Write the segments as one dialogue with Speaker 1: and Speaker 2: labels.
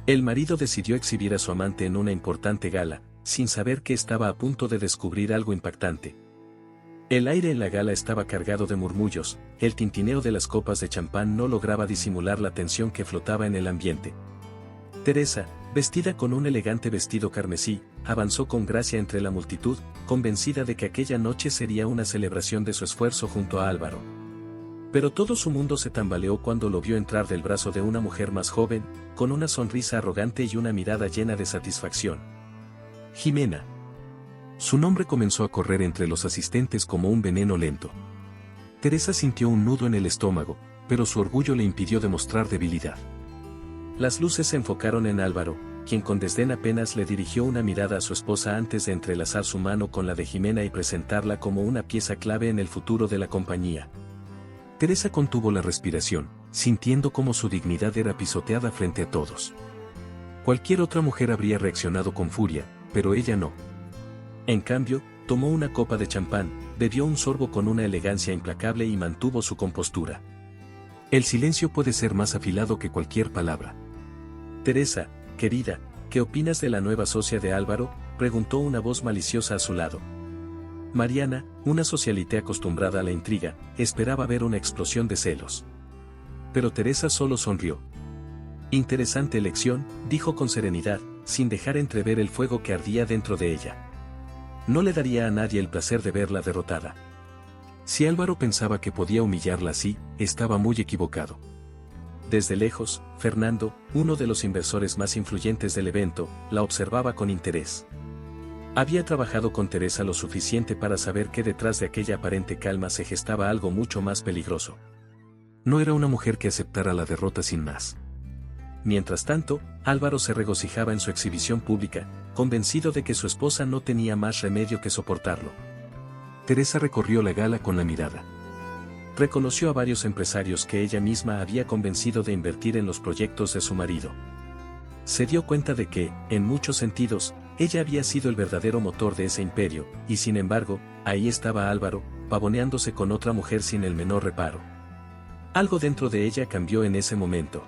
Speaker 1: El marido decidió exhibir a su amante en una importante gala, sin saber que estaba a punto de descubrir algo impactante. El aire en la gala estaba cargado de murmullos, el tintineo de las copas de champán no lograba disimular la tensión que flotaba en el ambiente. Teresa, vestida con un elegante vestido carmesí, avanzó con gracia entre la multitud, convencida de que aquella noche sería una celebración de su esfuerzo junto a Álvaro. Pero todo su mundo se tambaleó cuando lo vio entrar del brazo de una mujer más joven, con una sonrisa arrogante y una mirada llena de satisfacción. Jimena. Su nombre comenzó a correr entre los asistentes como un veneno lento. Teresa sintió un nudo en el estómago, pero su orgullo le impidió demostrar debilidad. Las luces se enfocaron en Álvaro, quien con desdén apenas le dirigió una mirada a su esposa antes de entrelazar su mano con la de Jimena y presentarla como una pieza clave en el futuro de la compañía. Teresa contuvo la respiración, sintiendo cómo su dignidad era pisoteada frente a todos. Cualquier otra mujer habría reaccionado con furia, pero ella no. En cambio, tomó una copa de champán, bebió un sorbo con una elegancia implacable y mantuvo su compostura. El silencio puede ser más afilado que cualquier palabra. Teresa, querida, ¿qué opinas de la nueva socia de Álvaro?, preguntó una voz maliciosa a su lado. Mariana, una socialité acostumbrada a la intriga, esperaba ver una explosión de celos. Pero Teresa solo sonrió. Interesante elección, dijo con serenidad, sin dejar entrever el fuego que ardía dentro de ella. No le daría a nadie el placer de verla derrotada. Si Álvaro pensaba que podía humillarla así, estaba muy equivocado. Desde lejos, Fernando, uno de los inversores más influyentes del evento, la observaba con interés. Había trabajado con Teresa lo suficiente para saber que detrás de aquella aparente calma se gestaba algo mucho más peligroso. No era una mujer que aceptara la derrota sin más. Mientras tanto, Álvaro se regocijaba en su exhibición pública, convencido de que su esposa no tenía más remedio que soportarlo. Teresa recorrió la gala con la mirada. Reconoció a varios empresarios que ella misma había convencido de invertir en los proyectos de su marido. Se dio cuenta de que, en muchos sentidos, ella había sido el verdadero motor de ese imperio, y sin embargo, ahí estaba Álvaro, pavoneándose con otra mujer sin el menor reparo. Algo dentro de ella cambió en ese momento.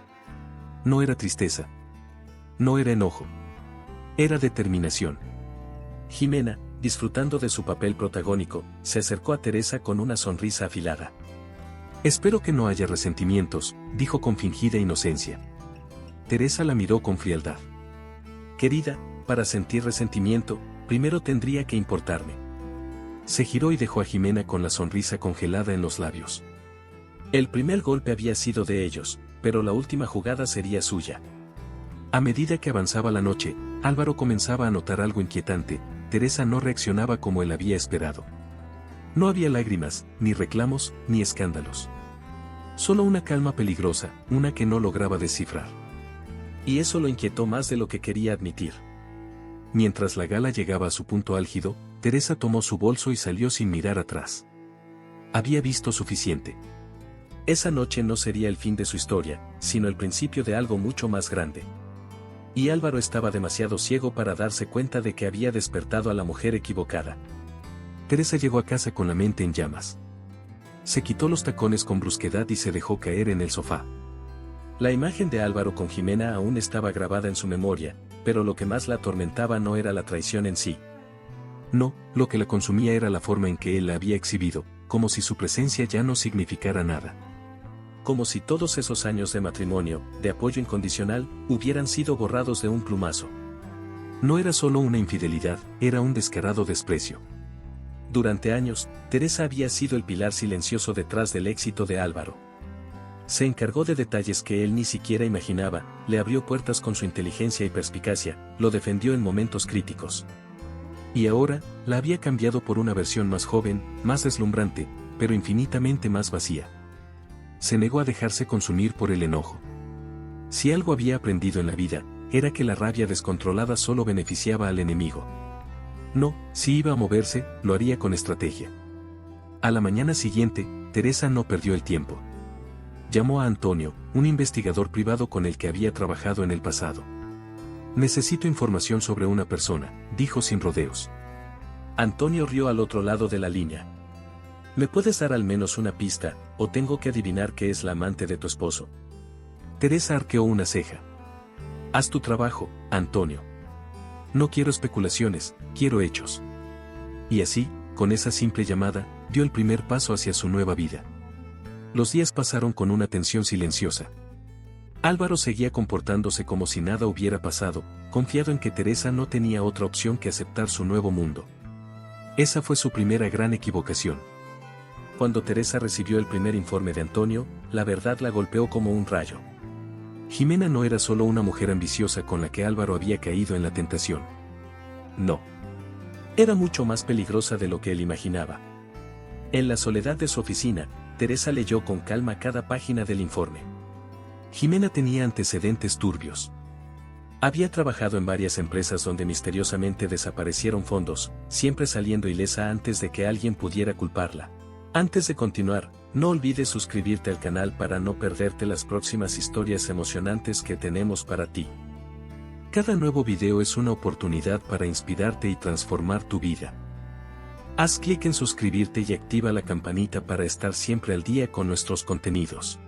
Speaker 1: No era tristeza. No era enojo. Era determinación. Jimena, disfrutando de su papel protagónico, se acercó a Teresa con una sonrisa afilada. Espero que no haya resentimientos, dijo con fingida inocencia. Teresa la miró con frialdad. Querida, para sentir resentimiento, primero tendría que importarme. Se giró y dejó a Jimena con la sonrisa congelada en los labios. El primer golpe había sido de ellos, pero la última jugada sería suya. A medida que avanzaba la noche, Álvaro comenzaba a notar algo inquietante. Teresa no reaccionaba como él había esperado. No había lágrimas, ni reclamos, ni escándalos. Solo una calma peligrosa, una que no lograba descifrar. Y eso lo inquietó más de lo que quería admitir. Mientras la gala llegaba a su punto álgido, Teresa tomó su bolso y salió sin mirar atrás. Había visto suficiente. Esa noche no sería el fin de su historia, sino el principio de algo mucho más grande. Y Álvaro estaba demasiado ciego para darse cuenta de que había despertado a la mujer equivocada. Teresa llegó a casa con la mente en llamas. Se quitó los tacones con brusquedad y se dejó caer en el sofá. La imagen de Álvaro con Jimena aún estaba grabada en su memoria, pero lo que más la atormentaba no era la traición en sí. No, lo que la consumía era la forma en que él la había exhibido, como si su presencia ya no significara nada. Como si todos esos años de matrimonio, de apoyo incondicional, hubieran sido borrados de un plumazo. No era solo una infidelidad, era un descarado desprecio. Durante años, Teresa había sido el pilar silencioso detrás del éxito de Álvaro. Se encargó de detalles que él ni siquiera imaginaba, le abrió puertas con su inteligencia y perspicacia, lo defendió en momentos críticos. Y ahora, la había cambiado por una versión más joven, más deslumbrante, pero infinitamente más vacía. Se negó a dejarse consumir por el enojo. Si algo había aprendido en la vida, era que la rabia descontrolada solo beneficiaba al enemigo. No, si iba a moverse, lo haría con estrategia. A la mañana siguiente, Teresa no perdió el tiempo. Llamó a Antonio, un investigador privado con el que había trabajado en el pasado. Necesito información sobre una persona, dijo sin rodeos. Antonio rió al otro lado de la línea. ¿Me puedes dar al menos una pista, o tengo que adivinar que es la amante de tu esposo? Teresa arqueó una ceja. Haz tu trabajo, Antonio. No quiero especulaciones, quiero hechos. Y así, con esa simple llamada, dio el primer paso hacia su nueva vida. Los días pasaron con una tensión silenciosa. Álvaro seguía comportándose como si nada hubiera pasado, confiado en que Teresa no tenía otra opción que aceptar su nuevo mundo. Esa fue su primera gran equivocación. Cuando Teresa recibió el primer informe de Antonio, la verdad la golpeó como un rayo. Jimena no era solo una mujer ambiciosa con la que Álvaro había caído en la tentación. No. Era mucho más peligrosa de lo que él imaginaba. En la soledad de su oficina, Teresa leyó con calma cada página del informe. Jimena tenía antecedentes turbios. Había trabajado en varias empresas donde misteriosamente desaparecieron fondos, siempre saliendo ilesa antes de que alguien pudiera culparla. Antes de continuar, no olvides suscribirte al canal para no perderte las próximas historias emocionantes que tenemos para ti. Cada nuevo video es una oportunidad para inspirarte y transformar tu vida. Haz clic en suscribirte y activa la campanita para estar siempre al día con nuestros contenidos.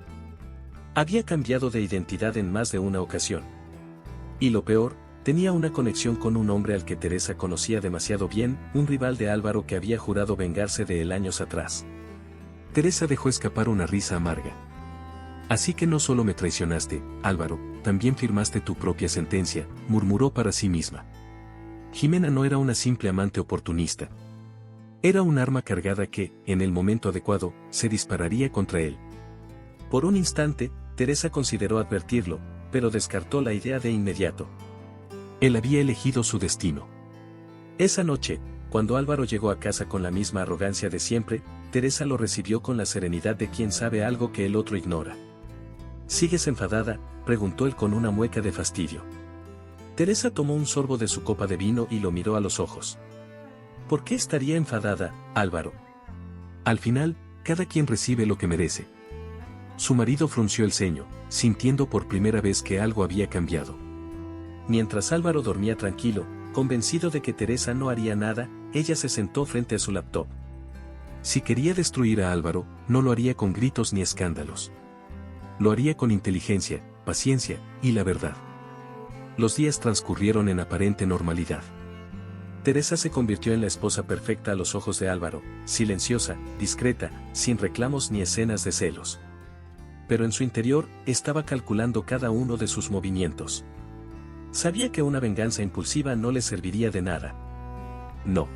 Speaker 1: Había cambiado de identidad en más de una ocasión. Y lo peor, tenía una conexión con un hombre al que Teresa conocía demasiado bien, un rival de Álvaro que había jurado vengarse de él años atrás. Teresa dejó escapar una risa amarga. Así que no solo me traicionaste, Álvaro, también firmaste tu propia sentencia, murmuró para sí misma. Jimena no era una simple amante oportunista. Era un arma cargada que, en el momento adecuado, se dispararía contra él. Por un instante, Teresa consideró advertirlo, pero descartó la idea de inmediato. Él había elegido su destino. Esa noche, cuando Álvaro llegó a casa con la misma arrogancia de siempre, Teresa lo recibió con la serenidad de quien sabe algo que el otro ignora. ¿Sigues enfadada?, preguntó él con una mueca de fastidio. Teresa tomó un sorbo de su copa de vino y lo miró a los ojos. ¿Por qué estaría enfadada, Álvaro? Al final, cada quien recibe lo que merece. Su marido frunció el ceño, sintiendo por primera vez que algo había cambiado. Mientras Álvaro dormía tranquilo, convencido de que Teresa no haría nada, ella se sentó frente a su laptop. Si quería destruir a Álvaro, no lo haría con gritos ni escándalos. Lo haría con inteligencia, paciencia y la verdad. Los días transcurrieron en aparente normalidad. Teresa se convirtió en la esposa perfecta a los ojos de Álvaro, silenciosa, discreta, sin reclamos ni escenas de celos. Pero en su interior, estaba calculando cada uno de sus movimientos. Sabía que una venganza impulsiva no le serviría de nada. No.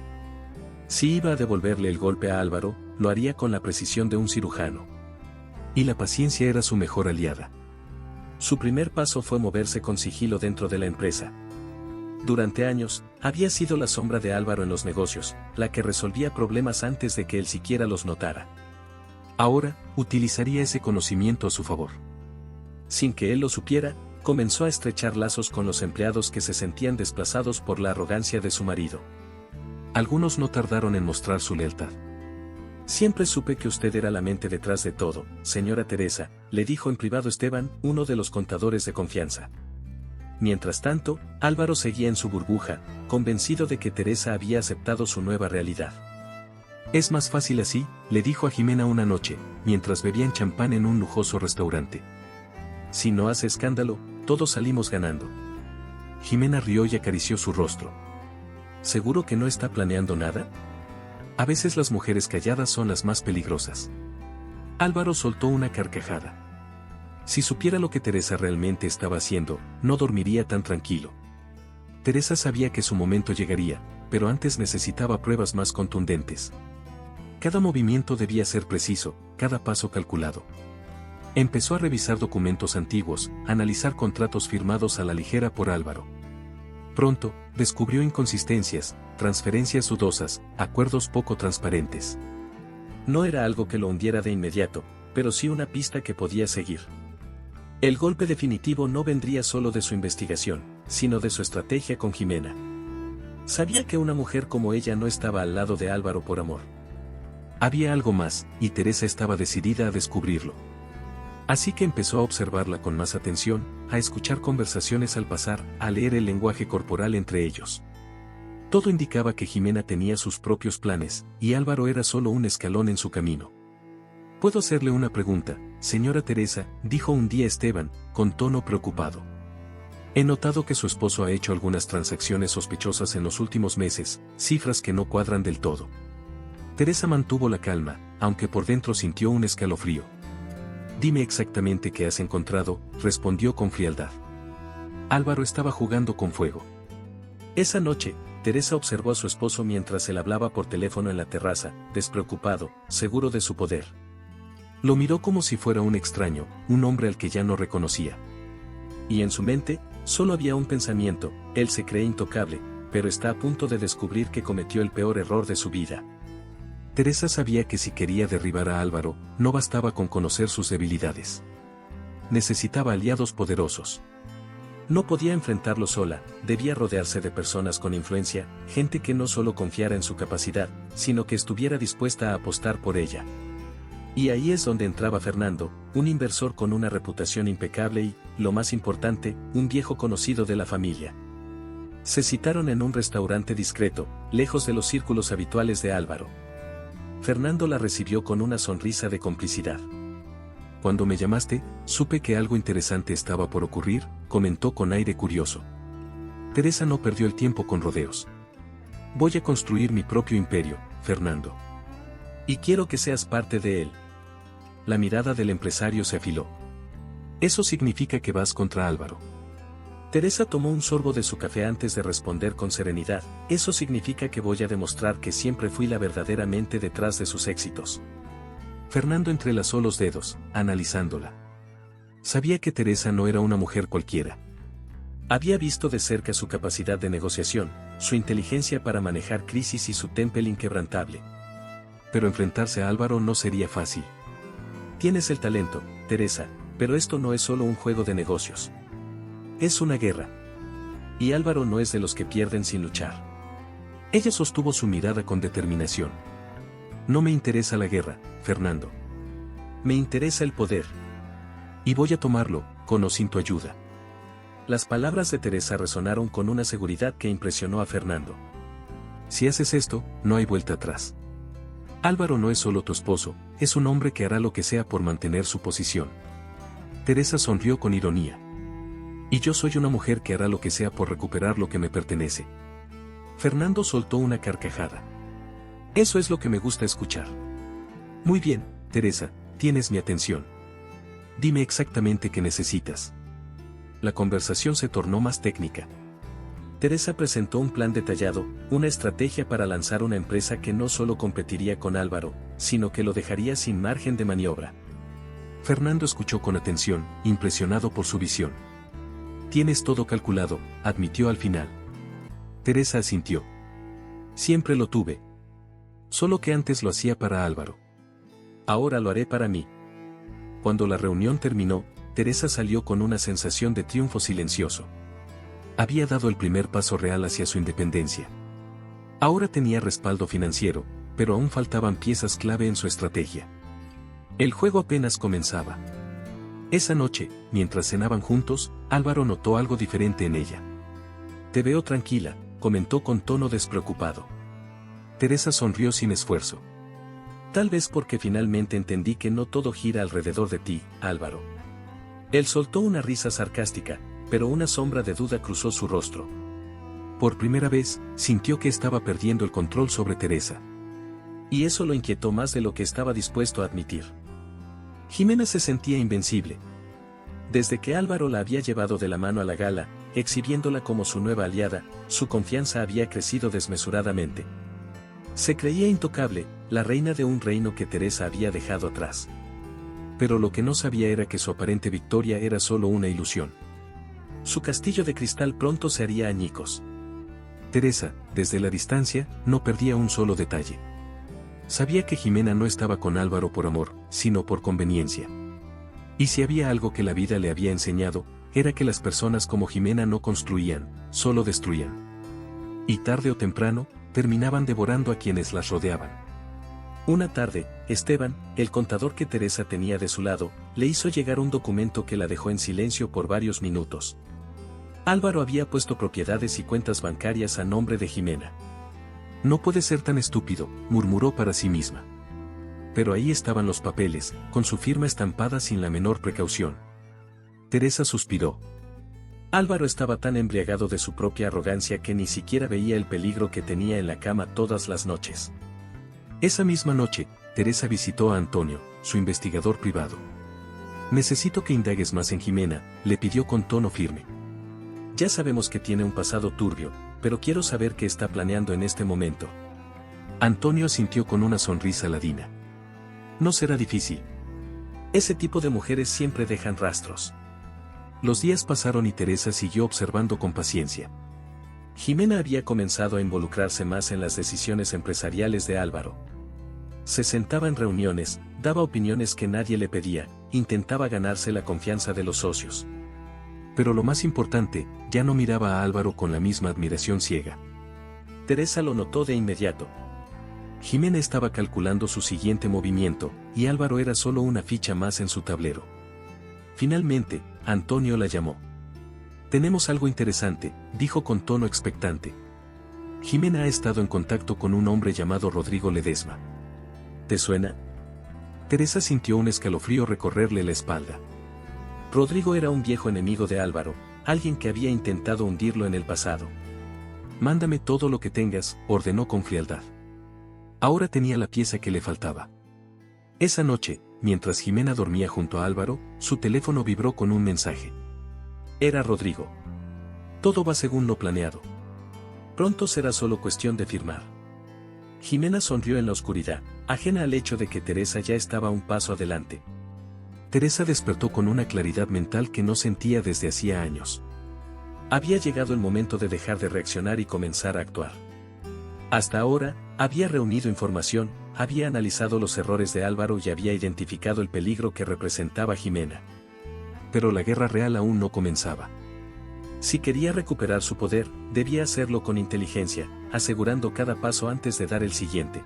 Speaker 1: Si iba a devolverle el golpe a Álvaro, lo haría con la precisión de un cirujano. Y la paciencia era su mejor aliada. Su primer paso fue moverse con sigilo dentro de la empresa. Durante años, había sido la sombra de Álvaro en los negocios, la que resolvía problemas antes de que él siquiera los notara. Ahora, utilizaría ese conocimiento a su favor. Sin que él lo supiera, comenzó a estrechar lazos con los empleados que se sentían desplazados por la arrogancia de su marido. Algunos no tardaron en mostrar su lealtad. Siempre supe que usted era la mente detrás de todo, señora Teresa, le dijo en privado Esteban, uno de los contadores de confianza. Mientras tanto, Álvaro seguía en su burbuja, convencido de que Teresa había aceptado su nueva realidad. Es más fácil así, le dijo a Jimena una noche, mientras bebían champán en un lujoso restaurante. Si no hace escándalo, todos salimos ganando. Jimena rió y acarició su rostro. ¿Seguro que no está planeando nada? A veces las mujeres calladas son las más peligrosas. Álvaro soltó una carcajada. Si supiera lo que Teresa realmente estaba haciendo, no dormiría tan tranquilo. Teresa sabía que su momento llegaría, pero antes necesitaba pruebas más contundentes. Cada movimiento debía ser preciso, cada paso calculado. Empezó a revisar documentos antiguos, analizar contratos firmados a la ligera por Álvaro. Pronto, descubrió inconsistencias, transferencias dudosas, acuerdos poco transparentes. No era algo que lo hundiera de inmediato, pero sí una pista que podía seguir. El golpe definitivo no vendría solo de su investigación, sino de su estrategia con Jimena. Sabía que una mujer como ella no estaba al lado de Álvaro por amor. Había algo más, y Teresa estaba decidida a descubrirlo. Así que empezó a observarla con más atención, a escuchar conversaciones al pasar, a leer el lenguaje corporal entre ellos. Todo indicaba que Jimena tenía sus propios planes, y Álvaro era solo un escalón en su camino. «¿Puedo hacerle una pregunta, señora Teresa?», dijo un día Esteban, con tono preocupado. He notado que su esposo ha hecho algunas transacciones sospechosas en los últimos meses, cifras que no cuadran del todo. Teresa mantuvo la calma, aunque por dentro sintió un escalofrío. Dime exactamente qué has encontrado, respondió con frialdad. Álvaro estaba jugando con fuego. Esa noche, Teresa observó a su esposo mientras él hablaba por teléfono en la terraza, despreocupado, seguro de su poder. Lo miró como si fuera un extraño, un hombre al que ya no reconocía. Y en su mente, solo había un pensamiento: él se cree intocable, pero está a punto de descubrir que cometió el peor error de su vida. Teresa sabía que si quería derribar a Álvaro, no bastaba con conocer sus debilidades. Necesitaba aliados poderosos. No podía enfrentarlo sola, debía rodearse de personas con influencia, gente que no solo confiara en su capacidad, sino que estuviera dispuesta a apostar por ella. Y ahí es donde entraba Fernando, un inversor con una reputación impecable y, lo más importante, un viejo conocido de la familia. Se citaron en un restaurante discreto, lejos de los círculos habituales de Álvaro. Fernando la recibió con una sonrisa de complicidad. Cuando me llamaste, supe que algo interesante estaba por ocurrir, comentó con aire curioso. Teresa no perdió el tiempo con rodeos. Voy a construir mi propio imperio, Fernando. Y quiero que seas parte de él. La mirada del empresario se afiló. Eso significa que vas contra Álvaro. Teresa tomó un sorbo de su café antes de responder con serenidad: eso significa que voy a demostrar que siempre fui la verdaderamente detrás de sus éxitos. Fernando entrelazó los dedos, analizándola. Sabía que Teresa no era una mujer cualquiera. Había visto de cerca su capacidad de negociación, su inteligencia para manejar crisis y su temple inquebrantable. Pero enfrentarse a Álvaro no sería fácil. Tienes el talento, Teresa, pero esto no es solo un juego de negocios. Es una guerra. Y Álvaro no es de los que pierden sin luchar. Ella sostuvo su mirada con determinación. No me interesa la guerra, Fernando. Me interesa el poder. Y voy a tomarlo, con o sin tu ayuda. Las palabras de Teresa resonaron con una seguridad que impresionó a Fernando. Si haces esto, no hay vuelta atrás. Álvaro no es solo tu esposo, es un hombre que hará lo que sea por mantener su posición. Teresa sonrió con ironía. Y yo soy una mujer que hará lo que sea por recuperar lo que me pertenece. Fernando soltó una carcajada. Eso es lo que me gusta escuchar. Muy bien, Teresa, tienes mi atención. Dime exactamente qué necesitas. La conversación se tornó más técnica. Teresa presentó un plan detallado, una estrategia para lanzar una empresa que no solo competiría con Álvaro, sino que lo dejaría sin margen de maniobra. Fernando escuchó con atención, impresionado por su visión. Tienes todo calculado, admitió al final. Teresa asintió. Siempre lo tuve. Solo que antes lo hacía para Álvaro. Ahora lo haré para mí. Cuando la reunión terminó, Teresa salió con una sensación de triunfo silencioso. Había dado el primer paso real hacia su independencia. Ahora tenía respaldo financiero, pero aún faltaban piezas clave en su estrategia. El juego apenas comenzaba. Esa noche, mientras cenaban juntos, Álvaro notó algo diferente en ella. Te veo tranquila, comentó con tono despreocupado. Teresa sonrió sin esfuerzo. Tal vez porque finalmente entendí que no todo gira alrededor de ti, Álvaro. Él soltó una risa sarcástica, pero una sombra de duda cruzó su rostro. Por primera vez, sintió que estaba perdiendo el control sobre Teresa. Y eso lo inquietó más de lo que estaba dispuesto a admitir. Jimena se sentía invencible. Desde que Álvaro la había llevado de la mano a la gala, exhibiéndola como su nueva aliada, su confianza había crecido desmesuradamente. Se creía intocable, la reina de un reino que Teresa había dejado atrás. Pero lo que no sabía era que su aparente victoria era solo una ilusión. Su castillo de cristal pronto se haría añicos. Teresa, desde la distancia, no perdía un solo detalle. Sabía que Jimena no estaba con Álvaro por amor, sino por conveniencia. Y si había algo que la vida le había enseñado, era que las personas como Jimena no construían, solo destruían. Y tarde o temprano, terminaban devorando a quienes las rodeaban. Una tarde, Esteban, el contador que Teresa tenía de su lado, le hizo llegar un documento que la dejó en silencio por varios minutos. Álvaro había puesto propiedades y cuentas bancarias a nombre de Jimena. No puede ser tan estúpido, murmuró para sí misma. Pero ahí estaban los papeles, con su firma estampada sin la menor precaución. Teresa suspiró. Álvaro estaba tan embriagado de su propia arrogancia que ni siquiera veía el peligro que tenía en la cama todas las noches. Esa misma noche, Teresa visitó a Antonio, su investigador privado. «Necesito que indagues más en Jimena», le pidió con tono firme. «Ya sabemos que tiene un pasado turbio, pero quiero saber qué está planeando en este momento». Antonio asintió con una sonrisa ladina. «No será difícil. Ese tipo de mujeres siempre dejan rastros». Los días pasaron y Teresa siguió observando con paciencia. Jimena había comenzado a involucrarse más en las decisiones empresariales de Álvaro. Se sentaba en reuniones, daba opiniones que nadie le pedía, intentaba ganarse la confianza de los socios. Pero lo más importante, ya no miraba a Álvaro con la misma admiración ciega. Teresa lo notó de inmediato. Jimena estaba calculando su siguiente movimiento, y Álvaro era solo una ficha más en su tablero. Finalmente, Antonio la llamó. «Tenemos algo interesante», dijo con tono expectante. «Jimena ha estado en contacto con un hombre llamado Rodrigo Ledesma. ¿Te suena?» Teresa sintió un escalofrío recorrerle la espalda. Rodrigo era un viejo enemigo de Álvaro, alguien que había intentado hundirlo en el pasado. «Mándame todo lo que tengas», ordenó con frialdad. Ahora tenía la pieza que le faltaba. Esa noche, mientras Jimena dormía junto a Álvaro, su teléfono vibró con un mensaje. Era Rodrigo. «Todo va según lo planeado. Pronto será solo cuestión de firmar». Jimena sonrió en la oscuridad, ajena al hecho de que Teresa ya estaba un paso adelante. Teresa despertó con una claridad mental que no sentía desde hacía años. Había llegado el momento de dejar de reaccionar y comenzar a actuar. Hasta ahora, había reunido información, había analizado los errores de Álvaro y había identificado el peligro que representaba Jimena. Pero la guerra real aún no comenzaba. Si quería recuperar su poder, debía hacerlo con inteligencia, asegurando cada paso antes de dar el siguiente.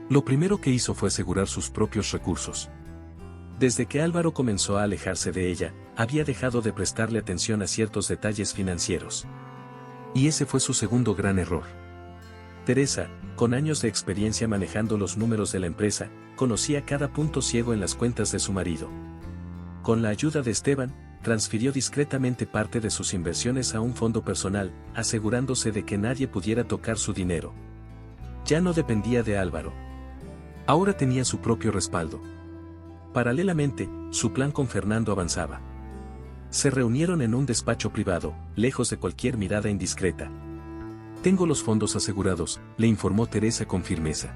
Speaker 1: Lo primero que hizo fue asegurar sus propios recursos. Desde que Álvaro comenzó a alejarse de ella, había dejado de prestarle atención a ciertos detalles financieros. Y ese fue su segundo gran error. Teresa, con años de experiencia manejando los números de la empresa, conocía cada punto ciego en las cuentas de su marido. Con la ayuda de Esteban, transfirió discretamente parte de sus inversiones a un fondo personal, asegurándose de que nadie pudiera tocar su dinero. Ya no dependía de Álvaro. Ahora tenía su propio respaldo. Paralelamente, su plan con Fernando avanzaba. Se reunieron en un despacho privado, lejos de cualquier mirada indiscreta. «Tengo los fondos asegurados», le informó Teresa con firmeza.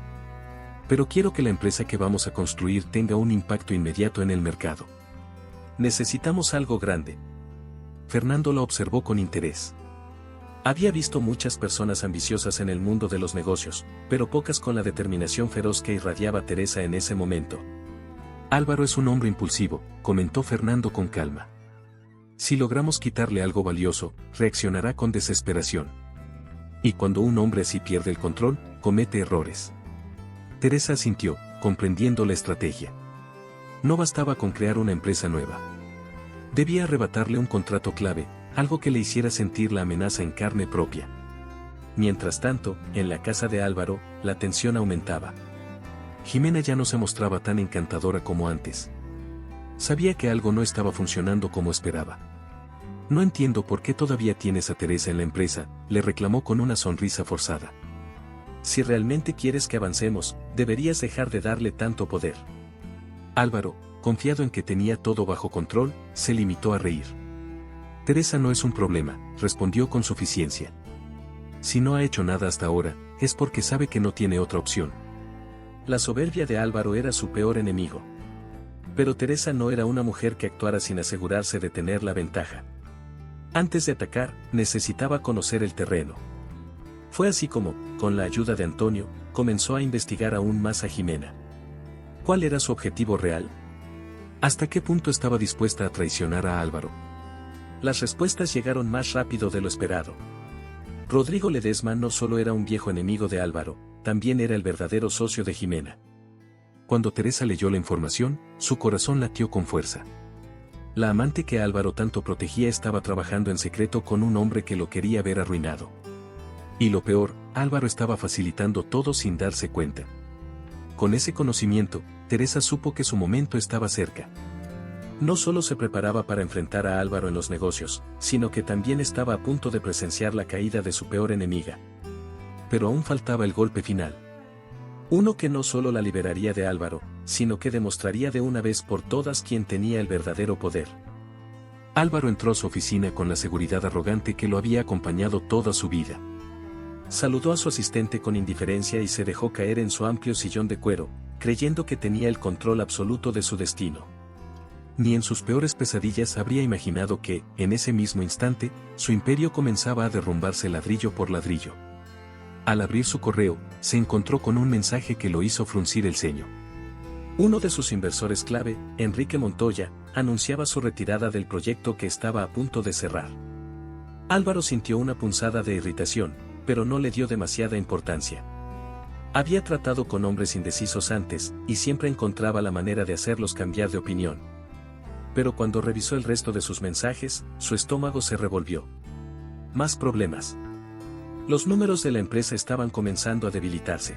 Speaker 1: «Pero quiero que la empresa que vamos a construir tenga un impacto inmediato en el mercado. Necesitamos algo grande». Fernando la observó con interés. Había visto muchas personas ambiciosas en el mundo de los negocios, pero pocas con la determinación feroz que irradiaba Teresa en ese momento. «Álvaro es un hombre impulsivo», comentó Fernando con calma. «Si logramos quitarle algo valioso, reaccionará con desesperación. Y cuando un hombre así pierde el control, comete errores». Teresa asintió, comprendiendo la estrategia. No bastaba con crear una empresa nueva. Debía arrebatarle un contrato clave, algo que le hiciera sentir la amenaza en carne propia. Mientras tanto, en la casa de Álvaro, la tensión aumentaba. Jimena ya no se mostraba tan encantadora como antes. Sabía que algo no estaba funcionando como esperaba. «No entiendo por qué todavía tienes a Teresa en la empresa», le reclamó con una sonrisa forzada. «Si realmente quieres que avancemos, deberías dejar de darle tanto poder». Álvaro, confiado en que tenía todo bajo control, se limitó a reír. «Teresa no es un problema», respondió con suficiencia. «Si no ha hecho nada hasta ahora, es porque sabe que no tiene otra opción». La soberbia de Álvaro era su peor enemigo. Pero Teresa no era una mujer que actuara sin asegurarse de tener la ventaja. Antes de atacar, necesitaba conocer el terreno. Fue así como, con la ayuda de Antonio, comenzó a investigar aún más a Jimena. ¿Cuál era su objetivo real? ¿Hasta qué punto estaba dispuesta a traicionar a Álvaro? Las respuestas llegaron más rápido de lo esperado. Rodrigo Ledesma no solo era un viejo enemigo de Álvaro, también era el verdadero socio de Jimena. Cuando Teresa leyó la información, su corazón latió con fuerza. La amante que Álvaro tanto protegía estaba trabajando en secreto con un hombre que lo quería ver arruinado. Y lo peor, Álvaro estaba facilitando todo sin darse cuenta. Con ese conocimiento, Teresa supo que su momento estaba cerca. No solo se preparaba para enfrentar a Álvaro en los negocios, sino que también estaba a punto de presenciar la caída de su peor enemiga. Pero aún faltaba el golpe final. Uno que no solo la liberaría de Álvaro, sino que demostraría de una vez por todas quién tenía el verdadero poder. Álvaro entró a su oficina con la seguridad arrogante que lo había acompañado toda su vida. Saludó a su asistente con indiferencia y se dejó caer en su amplio sillón de cuero, creyendo que tenía el control absoluto de su destino. Ni en sus peores pesadillas habría imaginado que, en ese mismo instante, su imperio comenzaba a derrumbarse ladrillo por ladrillo. Al abrir su correo, se encontró con un mensaje que lo hizo fruncir el ceño. Uno de sus inversores clave, Enrique Montoya, anunciaba su retirada del proyecto que estaba a punto de cerrar. Álvaro sintió una punzada de irritación, pero no le dio demasiada importancia. Había tratado con hombres indecisos antes, y siempre encontraba la manera de hacerlos cambiar de opinión. Pero cuando revisó el resto de sus mensajes, su estómago se revolvió. Más problemas. Los números de la empresa estaban comenzando a debilitarse.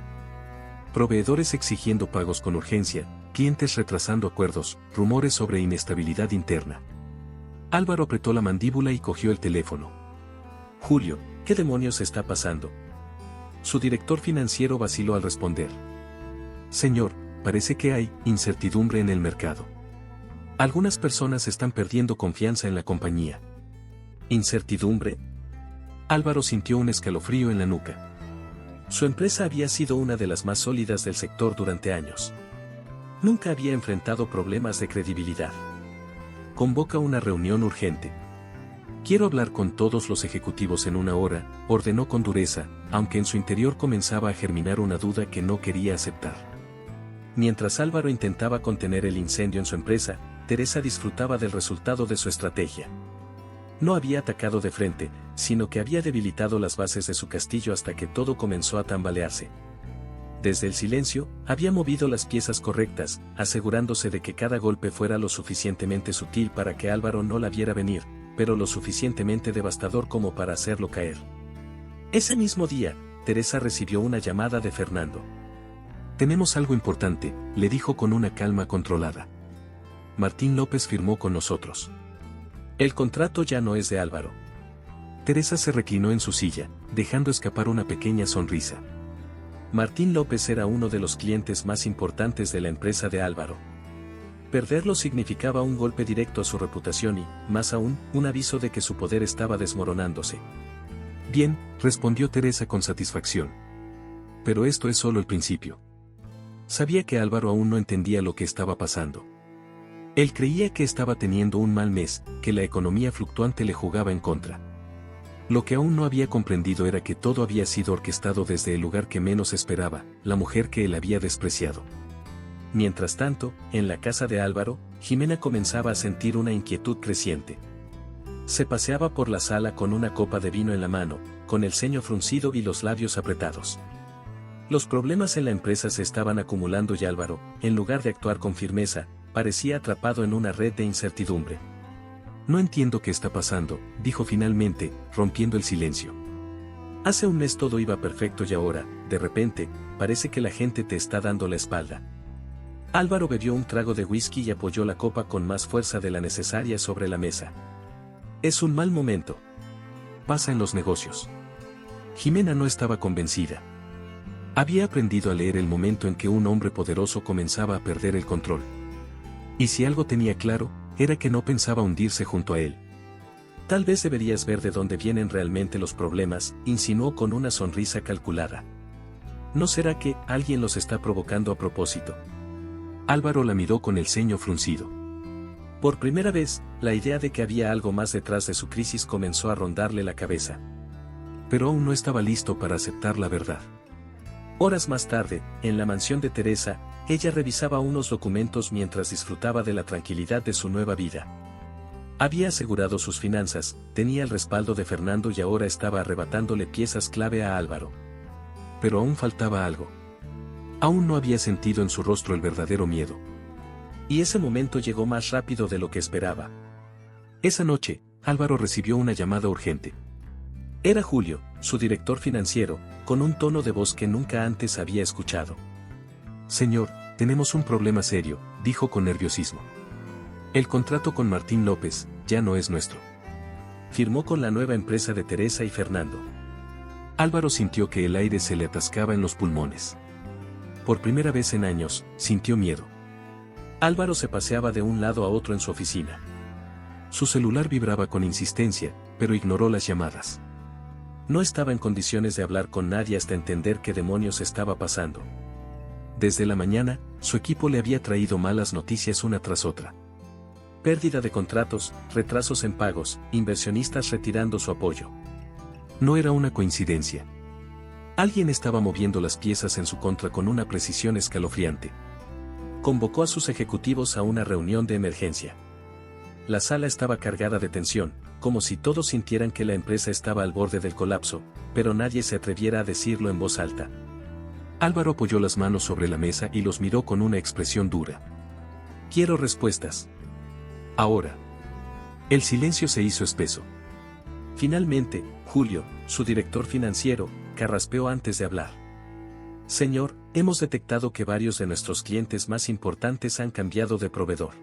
Speaker 1: Proveedores exigiendo pagos con urgencia, clientes retrasando acuerdos, rumores sobre inestabilidad interna. Álvaro apretó la mandíbula y cogió el teléfono. Julio, ¿qué demonios está pasando? Su director financiero vaciló al responder. Señor, parece que hay incertidumbre en el mercado. Algunas personas están perdiendo confianza en la compañía. ¿Incertidumbre? Álvaro sintió un escalofrío en la nuca. Su empresa había sido una de las más sólidas del sector durante años. Nunca había enfrentado problemas de credibilidad. Convoca una reunión urgente. Quiero hablar con todos los ejecutivos en una hora, ordenó con dureza, aunque en su interior comenzaba a germinar una duda que no quería aceptar. Mientras Álvaro intentaba contener el incendio en su empresa, Teresa disfrutaba del resultado de su estrategia. No había atacado de frente, sino que había debilitado las bases de su castillo hasta que todo comenzó a tambalearse. Desde el silencio, había movido las piezas correctas, asegurándose de que cada golpe fuera lo suficientemente sutil para que Álvaro no la viera venir, pero lo suficientemente devastador como para hacerlo caer. Ese mismo día, Teresa recibió una llamada de Fernando. Tenemos algo importante, le dijo con una calma controlada. Martín López firmó con nosotros. El contrato ya no es de Álvaro. Teresa se reclinó en su silla, dejando escapar una pequeña sonrisa. Martín López era uno de los clientes más importantes de la empresa de Álvaro. Perderlo significaba un golpe directo a su reputación y, más aún, un aviso de que su poder estaba desmoronándose. Bien, respondió Teresa con satisfacción. Pero esto es solo el principio. Sabía que Álvaro aún no entendía lo que estaba pasando. Él creía que estaba teniendo un mal mes, que la economía fluctuante le jugaba en contra. Lo que aún no había comprendido era que todo había sido orquestado desde el lugar que menos esperaba, la mujer que él había despreciado. Mientras tanto, en la casa de Álvaro, Jimena comenzaba a sentir una inquietud creciente. Se paseaba por la sala con una copa de vino en la mano, con el ceño fruncido y los labios apretados. Los problemas en la empresa se estaban acumulando y Álvaro, en lugar de actuar con firmeza, parecía atrapado en una red de incertidumbre. No entiendo qué está pasando, dijo finalmente, rompiendo el silencio. Hace un mes todo iba perfecto y ahora, de repente, parece que la gente te está dando la espalda. Álvaro bebió un trago de whisky y apoyó la copa con más fuerza de la necesaria sobre la mesa. Es un mal momento. Pasa en los negocios. Jimena no estaba convencida. Había aprendido a leer el momento en que un hombre poderoso comenzaba a perder el control. Y si algo tenía claro, era que no pensaba hundirse junto a él. Tal vez deberías ver de dónde vienen realmente los problemas, insinuó con una sonrisa calculada. ¿No será que alguien los está provocando a propósito? Álvaro la miró con el ceño fruncido. Por primera vez, la idea de que había algo más detrás de su crisis comenzó a rondarle la cabeza. Pero aún no estaba listo para aceptar la verdad. Horas más tarde, en la mansión de Teresa, ella revisaba unos documentos mientras disfrutaba de la tranquilidad de su nueva vida. Había asegurado sus finanzas, tenía el respaldo de Fernando y ahora estaba arrebatándole piezas clave a Álvaro. Pero aún faltaba algo. Aún no había sentido en su rostro el verdadero miedo. Y ese momento llegó más rápido de lo que esperaba. Esa noche, Álvaro recibió una llamada urgente. Era Julio, su director financiero, con un tono de voz que nunca antes había escuchado. Señor, tenemos un problema serio, dijo con nerviosismo. El contrato con Martín López ya no es nuestro. Firmó con la nueva empresa de Teresa y Fernando. Álvaro sintió que el aire se le atascaba en los pulmones. Por primera vez en años, sintió miedo. Álvaro se paseaba de un lado a otro en su oficina. Su celular vibraba con insistencia, pero ignoró las llamadas. No estaba en condiciones de hablar con nadie hasta entender qué demonios estaba pasando. Desde la mañana, su equipo le había traído malas noticias una tras otra. Pérdida de contratos, retrasos en pagos, inversionistas retirando su apoyo. No era una coincidencia. Alguien estaba moviendo las piezas en su contra con una precisión escalofriante. Convocó a sus ejecutivos a una reunión de emergencia. La sala estaba cargada de tensión, como si todos sintieran que la empresa estaba al borde del colapso, pero nadie se atreviera a decirlo en voz alta. Álvaro apoyó las manos sobre la mesa y los miró con una expresión dura. Quiero respuestas. Ahora. El silencio se hizo espeso. Finalmente, Julio, su director financiero, carraspeó antes de hablar. Señor, hemos detectado que varios de nuestros clientes más importantes han cambiado de proveedor.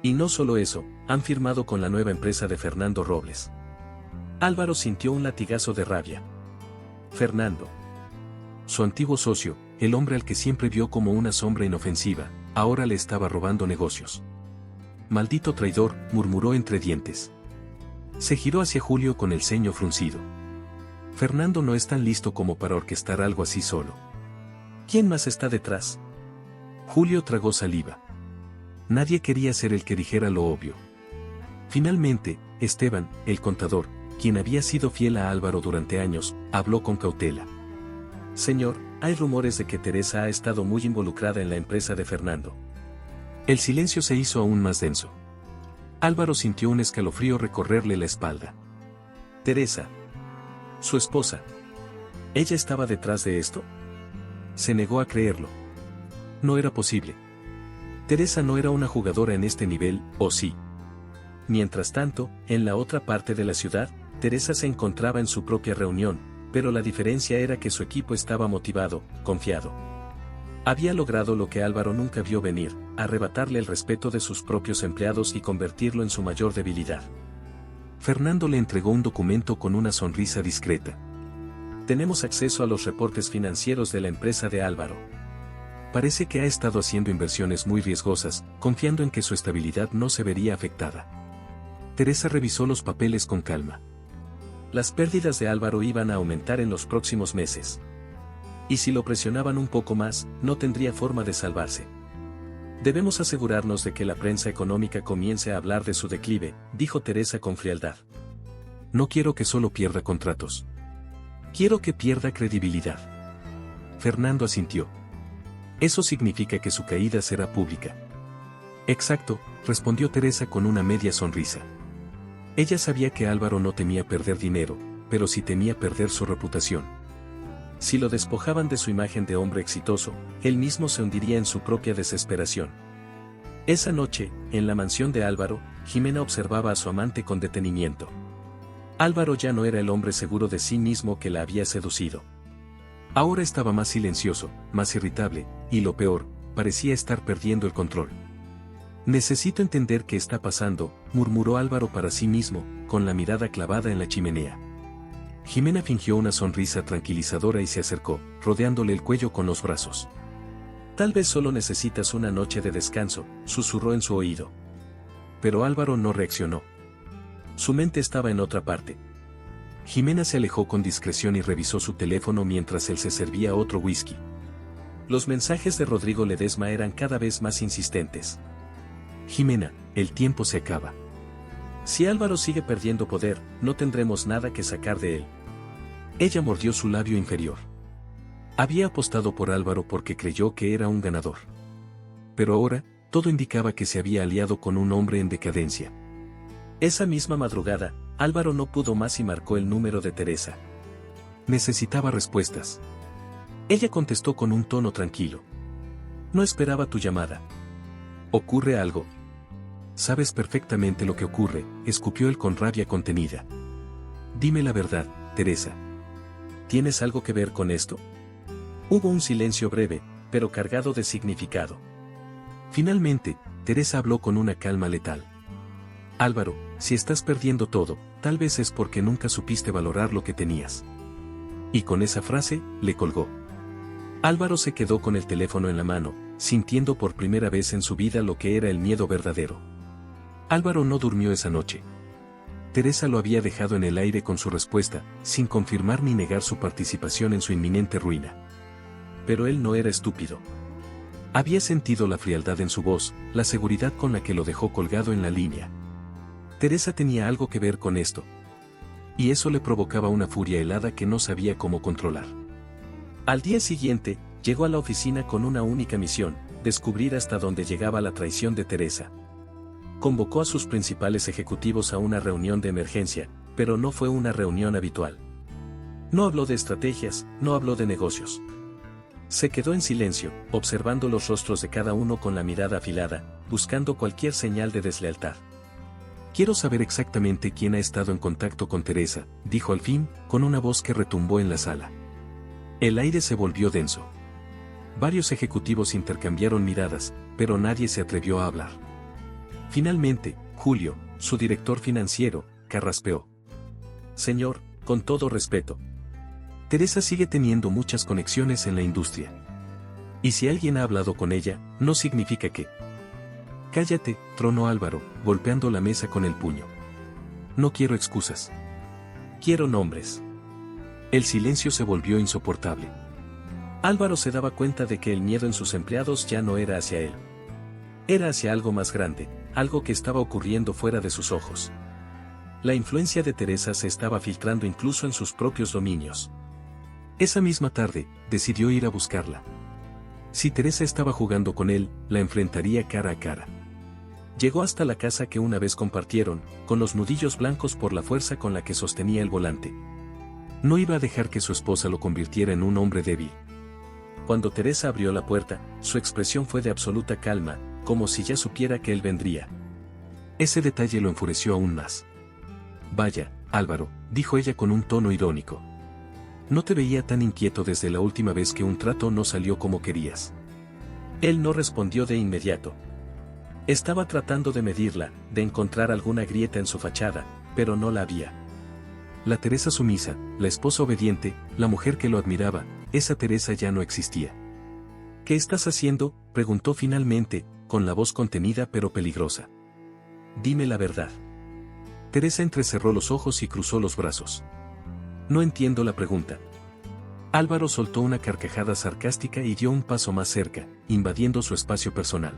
Speaker 1: Y no solo eso, han firmado con la nueva empresa de Fernando Robles. Álvaro sintió un latigazo de rabia. Fernando. Su antiguo socio, el hombre al que siempre vio como una sombra inofensiva, ahora le estaba robando negocios. Maldito traidor, murmuró entre dientes. Se giró hacia Julio con el ceño fruncido. Fernando no es tan listo como para orquestar algo así solo. ¿Quién más está detrás? Julio tragó saliva. Nadie quería ser el que dijera lo obvio. Finalmente, Esteban, el contador, quien había sido fiel a Álvaro durante años, habló con cautela. Señor, hay rumores de que Teresa ha estado muy involucrada en la empresa de Fernando. El silencio se hizo aún más denso. Álvaro sintió un escalofrío recorrerle la espalda. Teresa. Su esposa. ¿Ella estaba detrás de esto? Se negó a creerlo. No era posible. Teresa no era una jugadora en este nivel, ¿o sí? Mientras tanto, en la otra parte de la ciudad, Teresa se encontraba en su propia reunión, pero la diferencia era que su equipo estaba motivado, confiado. Había logrado lo que Álvaro nunca vio venir, arrebatarle el respeto de sus propios empleados y convertirlo en su mayor debilidad. Fernando le entregó un documento con una sonrisa discreta. Tenemos acceso a los reportes financieros de la empresa de Álvaro. Parece que ha estado haciendo inversiones muy riesgosas, confiando en que su estabilidad no se vería afectada. Teresa revisó los papeles con calma. Las pérdidas de Álvaro iban a aumentar en los próximos meses. Y si lo presionaban un poco más, no tendría forma de salvarse. Debemos asegurarnos de que la prensa económica comience a hablar de su declive, dijo Teresa con frialdad. No quiero que solo pierda contratos. Quiero que pierda credibilidad. Fernando asintió. Eso significa que su caída será pública. Exacto, respondió Teresa con una media sonrisa. Ella sabía que Álvaro no temía perder dinero, pero sí temía perder su reputación. Si lo despojaban de su imagen de hombre exitoso, él mismo se hundiría en su propia desesperación. Esa noche, en la mansión de Álvaro, Jimena observaba a su amante con detenimiento. Álvaro ya no era el hombre seguro de sí mismo que la había seducido. Ahora estaba más silencioso, más irritable, y lo peor, parecía estar perdiendo el control. Necesito entender qué está pasando, murmuró Álvaro para sí mismo, con la mirada clavada en la chimenea. Jimena fingió una sonrisa tranquilizadora y se acercó, rodeándole el cuello con los brazos. Tal vez solo necesitas una noche de descanso, susurró en su oído. Pero Álvaro no reaccionó. Su mente estaba en otra parte. Jimena se alejó con discreción y revisó su teléfono mientras él se servía otro whisky. Los mensajes de Rodrigo Ledesma eran cada vez más insistentes. Jimena, el tiempo se acaba. Si Álvaro sigue perdiendo poder, no tendremos nada que sacar de él. Ella mordió su labio inferior. Había apostado por Álvaro porque creyó que era un ganador. Pero ahora, todo indicaba que se había aliado con un hombre en decadencia. Esa misma madrugada, Álvaro no pudo más y marcó el número de Teresa. Necesitaba respuestas. Ella contestó con un tono tranquilo. No esperaba tu llamada. ¿Ocurre algo? Sabes perfectamente lo que ocurre, escupió él con rabia contenida. Dime la verdad, Teresa. ¿Tienes algo que ver con esto? Hubo un silencio breve, pero cargado de significado. Finalmente, Teresa habló con una calma letal. Álvaro, si estás perdiendo todo, tal vez es porque nunca supiste valorar lo que tenías. Y con esa frase, le colgó. Álvaro se quedó con el teléfono en la mano, sintiendo por primera vez en su vida lo que era el miedo verdadero. Álvaro no durmió esa noche. Teresa lo había dejado en el aire con su respuesta, sin confirmar ni negar su participación en su inminente ruina. Pero él no era estúpido. Había sentido la frialdad en su voz, la seguridad con la que lo dejó colgado en la línea. Teresa tenía algo que ver con esto. Y eso le provocaba una furia helada que no sabía cómo controlar. Al día siguiente, llegó a la oficina con una única misión, descubrir hasta dónde llegaba la traición de Teresa. Convocó a sus principales ejecutivos a una reunión de emergencia, pero no fue una reunión habitual. No habló de estrategias, no habló de negocios. Se quedó en silencio, observando los rostros de cada uno con la mirada afilada, buscando cualquier señal de deslealtad. Quiero saber exactamente quién ha estado en contacto con Teresa, dijo al fin, con una voz que retumbó en la sala. El aire se volvió denso. Varios ejecutivos intercambiaron miradas, pero nadie se atrevió a hablar. Finalmente, Julio, su director financiero, carraspeó. Señor, con todo respeto. Teresa sigue teniendo muchas conexiones en la industria. Y si alguien ha hablado con ella, no significa que... Cállate, tronó Álvaro, golpeando la mesa con el puño. No quiero excusas. Quiero nombres. El silencio se volvió insoportable. Álvaro se daba cuenta de que el miedo en sus empleados ya no era hacia él. Era hacia algo más grande, algo que estaba ocurriendo fuera de sus ojos. La influencia de Teresa se estaba filtrando incluso en sus propios dominios. Esa misma tarde, decidió ir a buscarla. Si Teresa estaba jugando con él, la enfrentaría cara a cara. Llegó hasta la casa que una vez compartieron, con los nudillos blancos por la fuerza con la que sostenía el volante. No iba a dejar que su esposa lo convirtiera en un hombre débil. Cuando Teresa abrió la puerta, su expresión fue de absoluta calma, como si ya supiera que él vendría. Ese detalle lo enfureció aún más. Vaya, Álvaro, dijo ella con un tono irónico. No te veía tan inquieto desde la última vez que un trato no salió como querías. Él no respondió de inmediato. Estaba tratando de medirla, de encontrar alguna grieta en su fachada, pero no la había. La Teresa sumisa, la esposa obediente, la mujer que lo admiraba, esa Teresa ya no existía. ¿Qué estás haciendo?, preguntó finalmente, con la voz contenida pero peligrosa. Dime la verdad. Teresa entrecerró los ojos y cruzó los brazos. No entiendo la pregunta. Álvaro soltó una carcajada sarcástica y dio un paso más cerca, invadiendo su espacio personal.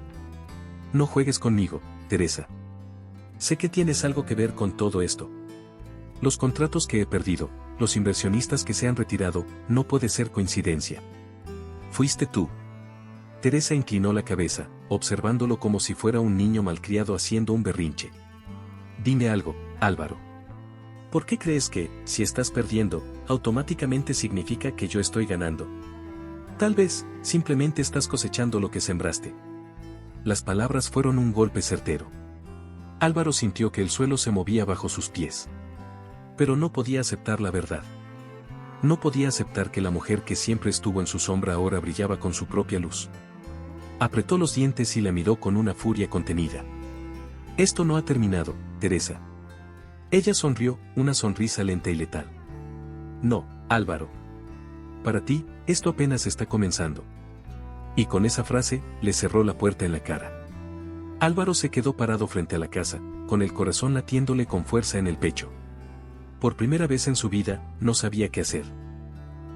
Speaker 1: No juegues conmigo, Teresa. Sé que tienes algo que ver con todo esto. Los contratos que he perdido, los inversionistas que se han retirado, no puede ser coincidencia. Fuiste tú. Teresa inclinó la cabeza, observándolo como si fuera un niño malcriado haciendo un berrinche. Dime algo, Álvaro. ¿Por qué crees que, si estás perdiendo, automáticamente significa que yo estoy ganando? Tal vez, simplemente estás cosechando lo que sembraste. Las palabras fueron un golpe certero. Álvaro sintió que el suelo se movía bajo sus pies. Pero no podía aceptar la verdad. No podía aceptar que la mujer que siempre estuvo en su sombra ahora brillaba con su propia luz. Apretó los dientes y la miró con una furia contenida. Esto no ha terminado, Teresa. Ella sonrió, una sonrisa lenta y letal. No, Álvaro. Para ti, esto apenas está comenzando. Y con esa frase, le cerró la puerta en la cara. Álvaro se quedó parado frente a la casa, con el corazón latiéndole con fuerza en el pecho. Por primera vez en su vida, no sabía qué hacer.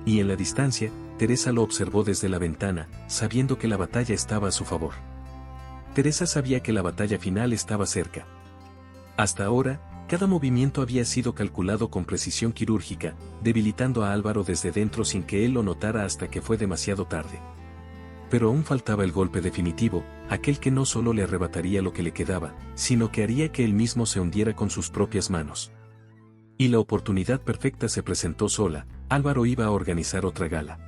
Speaker 1: Y en la distancia, Teresa lo observó desde la ventana, sabiendo que la batalla estaba a su favor. Teresa sabía que la batalla final estaba cerca. Hasta ahora, cada movimiento había sido calculado con precisión quirúrgica, debilitando a Álvaro desde dentro sin que él lo notara hasta que fue demasiado tarde. Pero aún faltaba el golpe definitivo, aquel que no solo le arrebataría lo que le quedaba, sino que haría que él mismo se hundiera con sus propias manos. Y la oportunidad perfecta se presentó sola. Álvaro iba a organizar otra gala.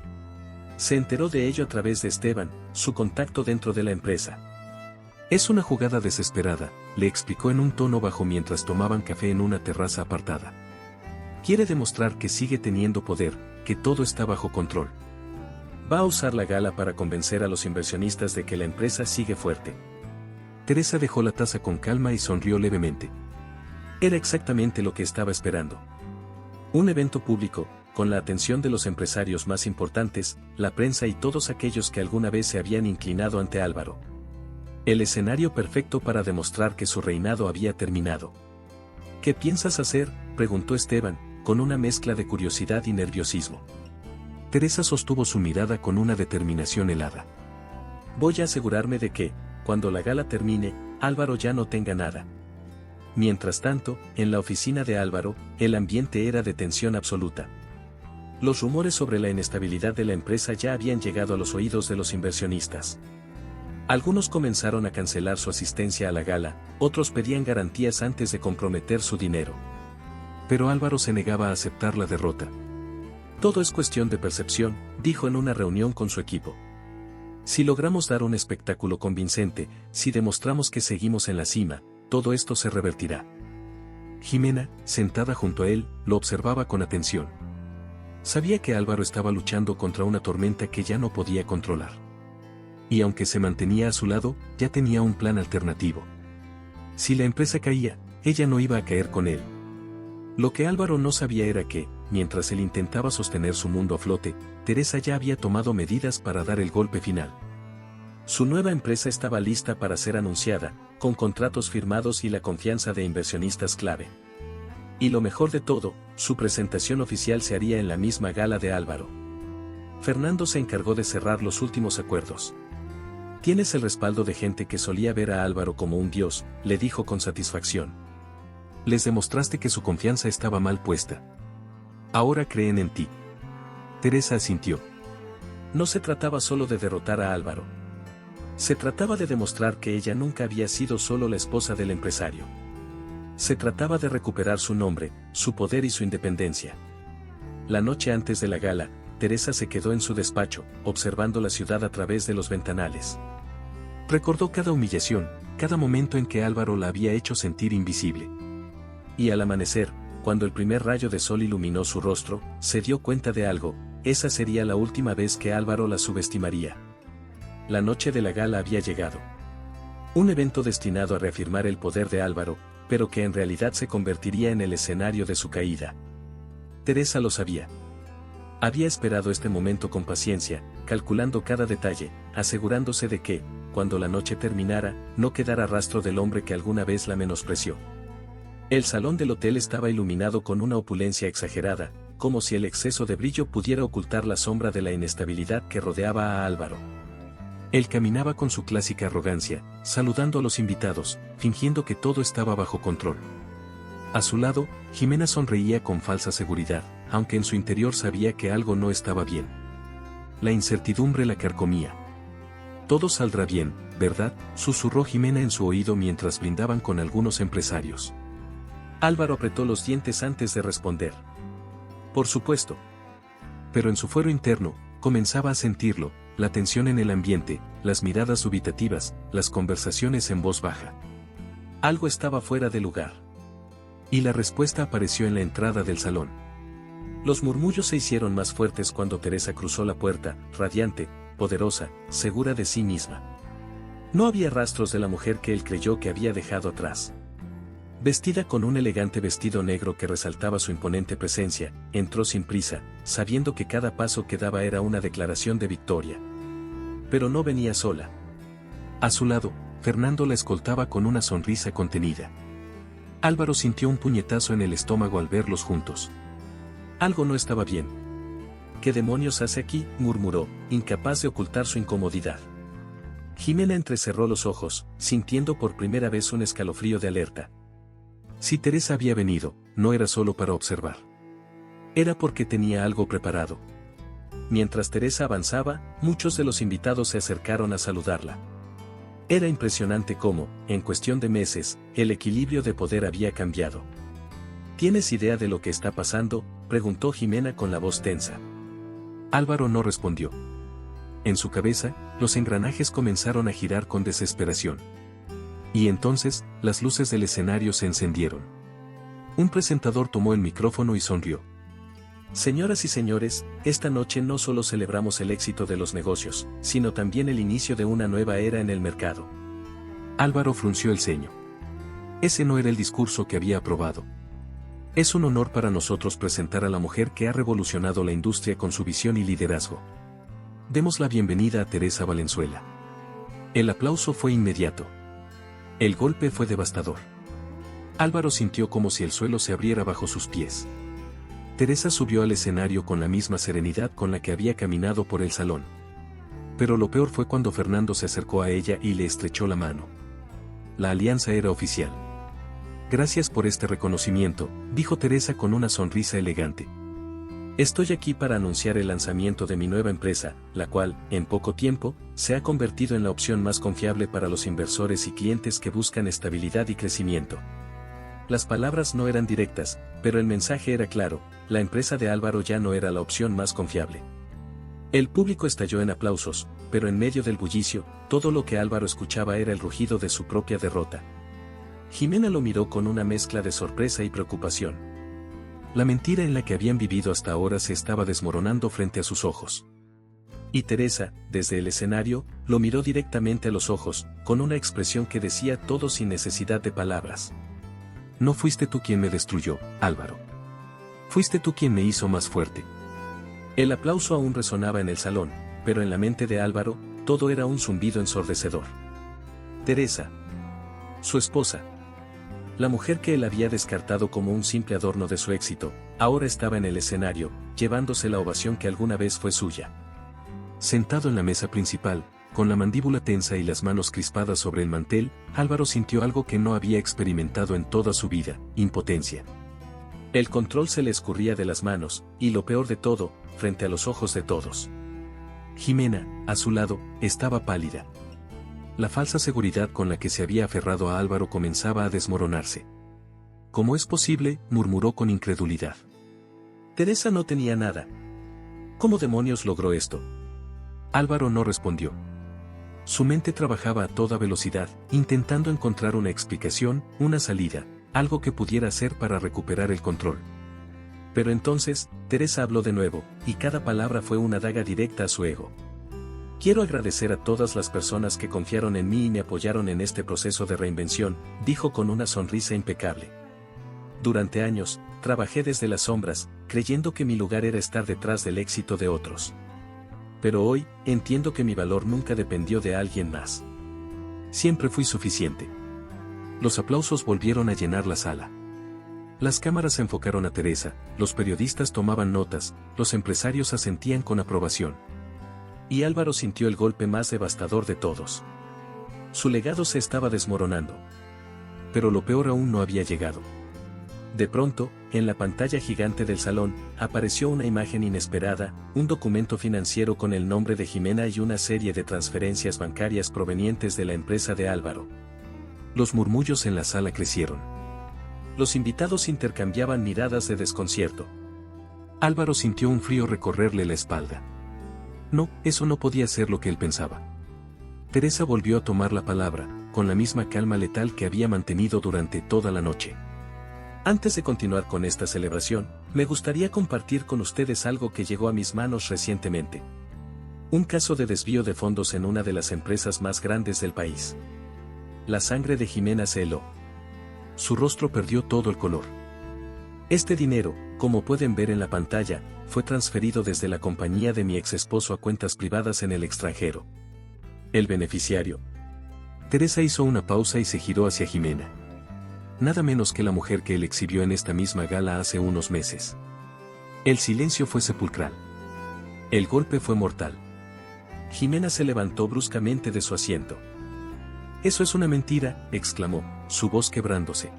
Speaker 1: Se enteró de ello a través de Esteban, su contacto dentro de la empresa. Es una jugada desesperada, le explicó en un tono bajo mientras tomaban café en una terraza apartada. Quiere demostrar que sigue teniendo poder, que todo está bajo control. Va a usar la gala para convencer a los inversionistas de que la empresa sigue fuerte. Teresa dejó la taza con calma y sonrió levemente. Era exactamente lo que estaba esperando. Un evento público, con la atención de los empresarios más importantes, la prensa y todos aquellos que alguna vez se habían inclinado ante Álvaro. El escenario perfecto para demostrar que su reinado había terminado. ¿Qué piensas hacer?, preguntó Esteban, con una mezcla de curiosidad y nerviosismo. Teresa sostuvo su mirada con una determinación helada. Voy a asegurarme de que, cuando la gala termine, Álvaro ya no tenga nada. Mientras tanto, en la oficina de Álvaro, el ambiente era de tensión absoluta. Los rumores sobre la inestabilidad de la empresa ya habían llegado a los oídos de los inversionistas. Algunos comenzaron a cancelar su asistencia a la gala, otros pedían garantías antes de comprometer su dinero. Pero Álvaro se negaba a aceptar la derrota. Todo es cuestión de percepción, dijo en una reunión con su equipo. Si logramos dar un espectáculo convincente, si demostramos que seguimos en la cima, todo esto se revertirá. Jimena, sentada junto a él, lo observaba con atención. Sabía que Álvaro estaba luchando contra una tormenta que ya no podía controlar. Y aunque se mantenía a su lado, ya tenía un plan alternativo. Si la empresa caía, ella no iba a caer con él. Lo que Álvaro no sabía era que, mientras él intentaba sostener su mundo a flote, Teresa ya había tomado medidas para dar el golpe final. Su nueva empresa estaba lista para ser anunciada, con contratos firmados y la confianza de inversionistas clave. Y lo mejor de todo, su presentación oficial se haría en la misma gala de Álvaro. Fernando se encargó de cerrar los últimos acuerdos. Tienes el respaldo de gente que solía ver a Álvaro como un dios, le dijo con satisfacción. Les demostraste que su confianza estaba mal puesta. Ahora creen en ti. Teresa asintió. No se trataba solo de derrotar a Álvaro. Se trataba de demostrar que ella nunca había sido solo la esposa del empresario. Se trataba de recuperar su nombre, su poder y su independencia. La noche antes de la gala, Teresa se quedó en su despacho, observando la ciudad a través de los ventanales. Recordó cada humillación, cada momento en que Álvaro la había hecho sentir invisible. Y al amanecer, cuando el primer rayo de sol iluminó su rostro, se dio cuenta de algo: esa sería la última vez que Álvaro la subestimaría. La noche de la gala había llegado. Un evento destinado a reafirmar el poder de Álvaro, pero que en realidad se convertiría en el escenario de su caída. Teresa lo sabía. Había esperado este momento con paciencia, calculando cada detalle, asegurándose de que, cuando la noche terminara, no quedara rastro del hombre que alguna vez la menospreció. El salón del hotel estaba iluminado con una opulencia exagerada, como si el exceso de brillo pudiera ocultar la sombra de la inestabilidad que rodeaba a Álvaro. Él caminaba con su clásica arrogancia, saludando a los invitados, fingiendo que todo estaba bajo control. A su lado, Jimena sonreía con falsa seguridad, aunque en su interior sabía que algo no estaba bien. La incertidumbre la carcomía. Todo saldrá bien, ¿verdad?, susurró Jimena en su oído mientras brindaban con algunos empresarios. Álvaro apretó los dientes antes de responder. Por supuesto. Pero en su fuero interno, comenzaba a sentirlo, la tensión en el ambiente, las miradas dubitativas, las conversaciones en voz baja. Algo estaba fuera de lugar. Y la respuesta apareció en la entrada del salón. Los murmullos se hicieron más fuertes cuando Teresa cruzó la puerta, radiante, poderosa, segura de sí misma. No había rastros de la mujer que él creyó que había dejado atrás. Vestida con un elegante vestido negro que resaltaba su imponente presencia, entró sin prisa, sabiendo que cada paso que daba era una declaración de victoria. Pero no venía sola. A su lado, Fernando la escoltaba con una sonrisa contenida. Álvaro sintió un puñetazo en el estómago al verlos juntos. Algo no estaba bien. ¿Qué demonios hace aquí?, murmuró, incapaz de ocultar su incomodidad. Jimena entrecerró los ojos, sintiendo por primera vez un escalofrío de alerta. Si Teresa había venido, no era solo para observar. Era porque tenía algo preparado. Mientras Teresa avanzaba, muchos de los invitados se acercaron a saludarla. Era impresionante cómo, en cuestión de meses, el equilibrio de poder había cambiado. ¿Tienes idea de lo que está pasando?, preguntó Jimena con la voz tensa. Álvaro no respondió. En su cabeza, los engranajes comenzaron a girar con desesperación. Y entonces, las luces del escenario se encendieron. Un presentador tomó el micrófono y sonrió. Señoras y señores, esta noche no solo celebramos el éxito de los negocios, sino también el inicio de una nueva era en el mercado. Álvaro frunció el ceño. Ese no era el discurso que había aprobado. Es un honor para nosotros presentar a la mujer que ha revolucionado la industria con su visión y liderazgo. Demos la bienvenida a Teresa Valenzuela. El aplauso fue inmediato. El golpe fue devastador. Álvaro sintió como si el suelo se abriera bajo sus pies. Teresa subió al escenario con la misma serenidad con la que había caminado por el salón. Pero lo peor fue cuando Fernando se acercó a ella y le estrechó la mano. La alianza era oficial. Gracias por este reconocimiento, dijo Teresa con una sonrisa elegante. Estoy aquí para anunciar el lanzamiento de mi nueva empresa, la cual, en poco tiempo, se ha convertido en la opción más confiable para los inversores y clientes que buscan estabilidad y crecimiento. Las palabras no eran directas, pero el mensaje era claro, la empresa de Álvaro ya no era la opción más confiable. El público estalló en aplausos, pero en medio del bullicio, todo lo que Álvaro escuchaba era el rugido de su propia derrota. Jimena lo miró con una mezcla de sorpresa y preocupación. La mentira en la que habían vivido hasta ahora se estaba desmoronando frente a sus ojos. Y Teresa, desde el escenario, lo miró directamente a los ojos, con una expresión que decía todo sin necesidad de palabras. No fuiste tú quien me destruyó, Álvaro. Fuiste tú quien me hizo más fuerte. El aplauso aún resonaba en el salón, pero en la mente de Álvaro, todo era un zumbido ensordecedor. Teresa, su esposa, la mujer que él había descartado como un simple adorno de su éxito, ahora estaba en el escenario, llevándose la ovación que alguna vez fue suya. Sentado en la mesa principal, con la mandíbula tensa y las manos crispadas sobre el mantel, Álvaro sintió algo que no había experimentado en toda su vida, impotencia. El control se le escurría de las manos, y lo peor de todo, frente a los ojos de todos. Jimena, a su lado, estaba pálida. La falsa seguridad con la que se había aferrado a Álvaro comenzaba a desmoronarse. ¿Cómo es posible?, murmuró con incredulidad. Teresa no tenía nada. ¿Cómo demonios logró esto? Álvaro no respondió. Su mente trabajaba a toda velocidad, intentando encontrar una explicación, una salida, algo que pudiera hacer para recuperar el control. Pero entonces, Teresa habló de nuevo, y cada palabra fue una daga directa a su ego. Quiero agradecer a todas las personas que confiaron en mí y me apoyaron en este proceso de reinvención, dijo con una sonrisa impecable. Durante años, trabajé desde las sombras, creyendo que mi lugar era estar detrás del éxito de otros. Pero hoy, entiendo que mi valor nunca dependió de alguien más. Siempre fui suficiente. Los aplausos volvieron a llenar la sala. Las cámaras se enfocaron a Teresa, los periodistas tomaban notas, los empresarios asentían con aprobación. Y Álvaro sintió el golpe más devastador de todos. Su legado se estaba desmoronando. Pero lo peor aún no había llegado. De pronto, en la pantalla gigante del salón, apareció una imagen inesperada, un documento financiero con el nombre de Jimena y una serie de transferencias bancarias provenientes de la empresa de Álvaro. Los murmullos en la sala crecieron. Los invitados intercambiaban miradas de desconcierto. Álvaro sintió un frío recorrerle la espalda. No, eso no podía ser lo que él pensaba. Teresa volvió a tomar la palabra, con la misma calma letal que había mantenido durante toda la noche. Antes de continuar con esta celebración, me gustaría compartir con ustedes algo que llegó a mis manos recientemente. Un caso de desvío de fondos en una de las empresas más grandes del país. La sangre de Jimena se heló. Su rostro perdió todo el color. Este dinero, como pueden ver en la pantalla, fue transferido desde la compañía de mi ex esposo a cuentas privadas en el extranjero. El beneficiario. Teresa hizo una pausa y se giró hacia Jimena. Nada menos que la mujer que él exhibió en esta misma gala hace unos meses. El silencio fue sepulcral. El golpe fue mortal. Jimena se levantó bruscamente de su asiento. «Eso es una mentira», exclamó, su voz quebrándose.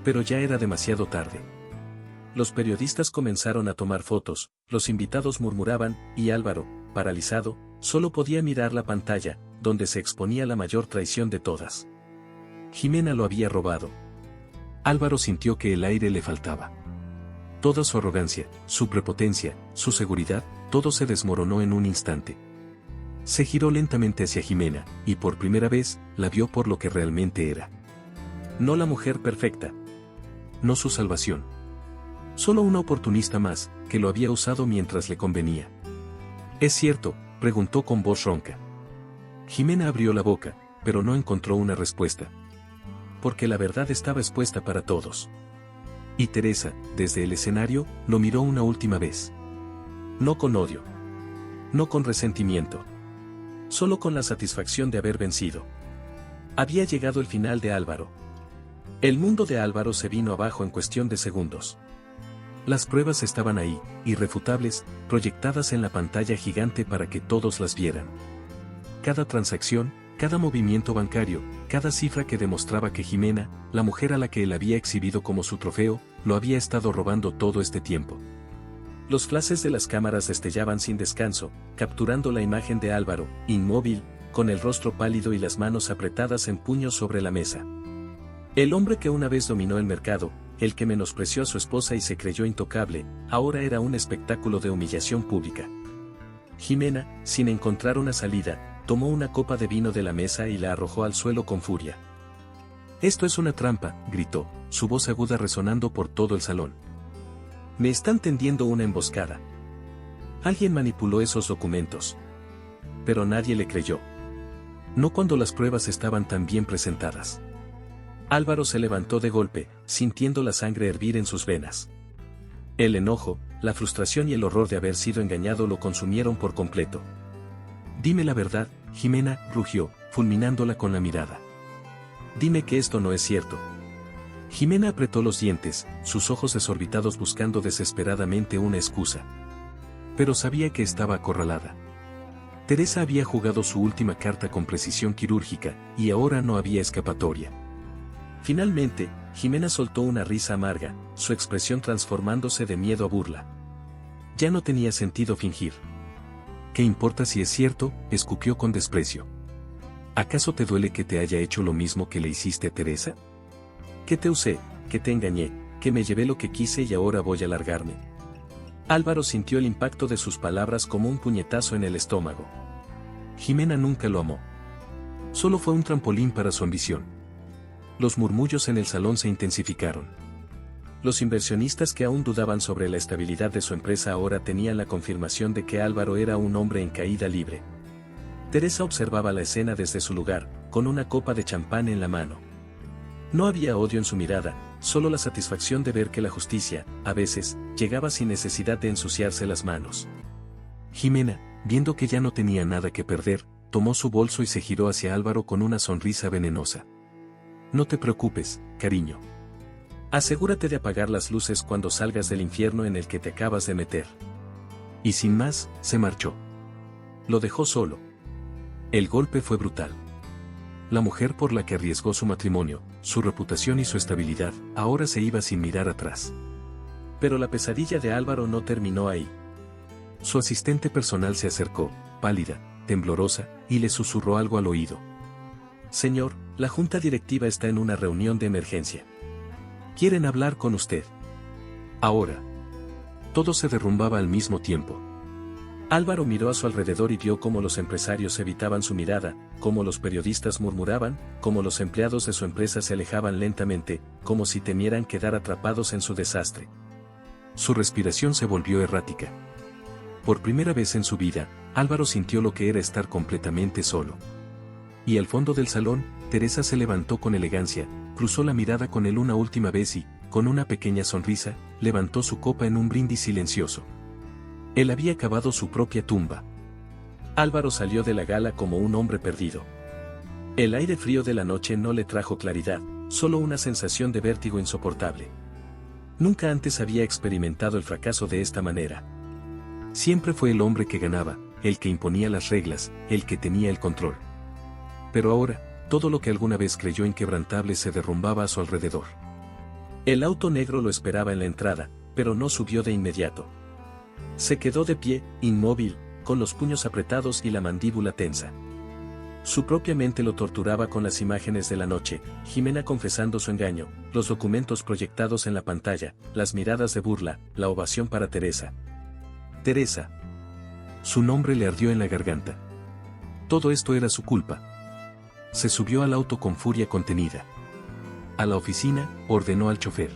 Speaker 1: Pero ya era demasiado tarde. Los periodistas comenzaron a tomar fotos, los invitados murmuraban, y Álvaro, paralizado, solo podía mirar la pantalla, donde se exponía la mayor traición de todas. Jimena lo había robado. Álvaro sintió que el aire le faltaba. Toda su arrogancia, su prepotencia, su seguridad, todo se desmoronó en un instante. Se giró lentamente hacia Jimena, y por primera vez, la vio por lo que realmente era. No la mujer perfecta. No su salvación. Solo una oportunista más, que lo había usado mientras le convenía. ¿Es cierto?, preguntó con voz ronca. Jimena abrió la boca, pero no encontró una respuesta. Porque la verdad estaba expuesta para todos. Y Teresa, desde el escenario, lo miró una última vez. No con odio. No con resentimiento. Solo con la satisfacción de haber vencido. Había llegado el final de Álvaro. El mundo de Álvaro se vino abajo en cuestión de segundos. Las pruebas estaban ahí, irrefutables, proyectadas en la pantalla gigante para que todos las vieran. Cada transacción, cada movimiento bancario, cada cifra que demostraba que Jimena, la mujer a la que él había exhibido como su trofeo, lo había estado robando todo este tiempo. Los flashes de las cámaras destellaban sin descanso, capturando la imagen de Álvaro, inmóvil, con el rostro pálido y las manos apretadas en puños sobre la mesa. El hombre que una vez dominó el mercado, el que menospreció a su esposa y se creyó intocable, ahora era un espectáculo de humillación pública. Jimena, sin encontrar una salida, tomó una copa de vino de la mesa y la arrojó al suelo con furia. «Esto es una trampa», gritó, su voz aguda resonando por todo el salón. «Me están tendiendo una emboscada. Alguien manipuló esos documentos». Pero nadie le creyó. No cuando las pruebas estaban tan bien presentadas. Álvaro se levantó de golpe, sintiendo la sangre hervir en sus venas. El enojo, la frustración y el horror de haber sido engañado lo consumieron por completo. «Dime la verdad», Jimena rugió, fulminándola con la mirada. «Dime que esto no es cierto». Jimena apretó los dientes, sus ojos desorbitados buscando desesperadamente una excusa. Pero sabía que estaba acorralada. Teresa había jugado su última carta con precisión quirúrgica, y ahora no había escapatoria. Finalmente, Jimena soltó una risa amarga, su expresión transformándose de miedo a burla. Ya no tenía sentido fingir. «¿Qué importa si es cierto?», escupió con desprecio. «¿Acaso te duele que te haya hecho lo mismo que le hiciste a Teresa? Que te usé, que te engañé, que me llevé lo que quise y ahora voy a largarme». Álvaro sintió el impacto de sus palabras como un puñetazo en el estómago. Jimena nunca lo amó. Solo fue un trampolín para su ambición. Los murmullos en el salón se intensificaron. Los inversionistas que aún dudaban sobre la estabilidad de su empresa ahora tenían la confirmación de que Álvaro era un hombre en caída libre. Teresa observaba la escena desde su lugar, con una copa de champán en la mano. No había odio en su mirada, solo la satisfacción de ver que la justicia, a veces, llegaba sin necesidad de ensuciarse las manos. Jimena, viendo que ya no tenía nada que perder, tomó su bolso y se giró hacia Álvaro con una sonrisa venenosa. «No te preocupes, cariño. Asegúrate de apagar las luces cuando salgas del infierno en el que te acabas de meter». Y sin más, se marchó. Lo dejó solo. El golpe fue brutal. La mujer por la que arriesgó su matrimonio, su reputación y su estabilidad, ahora se iba sin mirar atrás. Pero la pesadilla de Álvaro no terminó ahí. Su asistente personal se acercó, pálida, temblorosa, y le susurró algo al oído. «Señor, la junta directiva está en una reunión de emergencia. Quieren hablar con usted». Ahora. Todo se derrumbaba al mismo tiempo. Álvaro miró a su alrededor y vio cómo los empresarios evitaban su mirada, cómo los periodistas murmuraban, cómo los empleados de su empresa se alejaban lentamente, como si temieran quedar atrapados en su desastre. Su respiración se volvió errática. Por primera vez en su vida, Álvaro sintió lo que era estar completamente solo. Y al fondo del salón, Teresa se levantó con elegancia, cruzó la mirada con él una última vez y, con una pequeña sonrisa, levantó su copa en un brindis silencioso. Él había cavado su propia tumba. Álvaro salió de la gala como un hombre perdido. El aire frío de la noche no le trajo claridad, solo una sensación de vértigo insoportable. Nunca antes había experimentado el fracaso de esta manera. Siempre fue el hombre que ganaba, el que imponía las reglas, el que tenía el control. Pero ahora, todo lo que alguna vez creyó inquebrantable se derrumbaba a su alrededor. El auto negro lo esperaba en la entrada, pero no subió de inmediato. Se quedó de pie, inmóvil, con los puños apretados y la mandíbula tensa. Su propia mente lo torturaba con las imágenes de la noche, Jimena confesando su engaño, los documentos proyectados en la pantalla, las miradas de burla, la ovación para Teresa. Teresa. Su nombre le ardió en la garganta. Todo esto era su culpa. Se subió al auto con furia contenida. A la oficina, ordenó al chofer.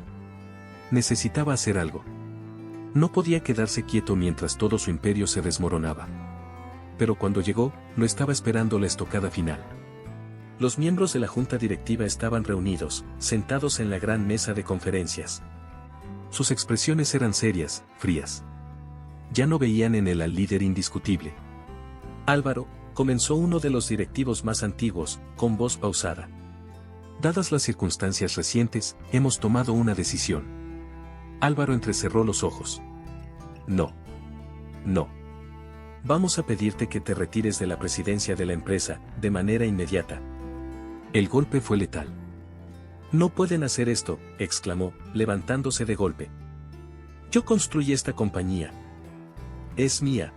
Speaker 1: Necesitaba hacer algo. No podía quedarse quieto mientras todo su imperio se desmoronaba. Pero cuando llegó, lo estaba esperando la estocada final. Los miembros de la junta directiva estaban reunidos, sentados en la gran mesa de conferencias. Sus expresiones eran serias, frías. Ya no veían en él al líder indiscutible. Álvaro, comenzó uno de los directivos más antiguos, con voz pausada. Dadas las circunstancias recientes, hemos tomado una decisión. Álvaro entrecerró los ojos. No. No. Vamos a pedirte que te retires de la presidencia de la empresa, de manera inmediata. El golpe fue letal. No pueden hacer esto, exclamó, levantándose de golpe. Yo construí esta compañía. Es mía.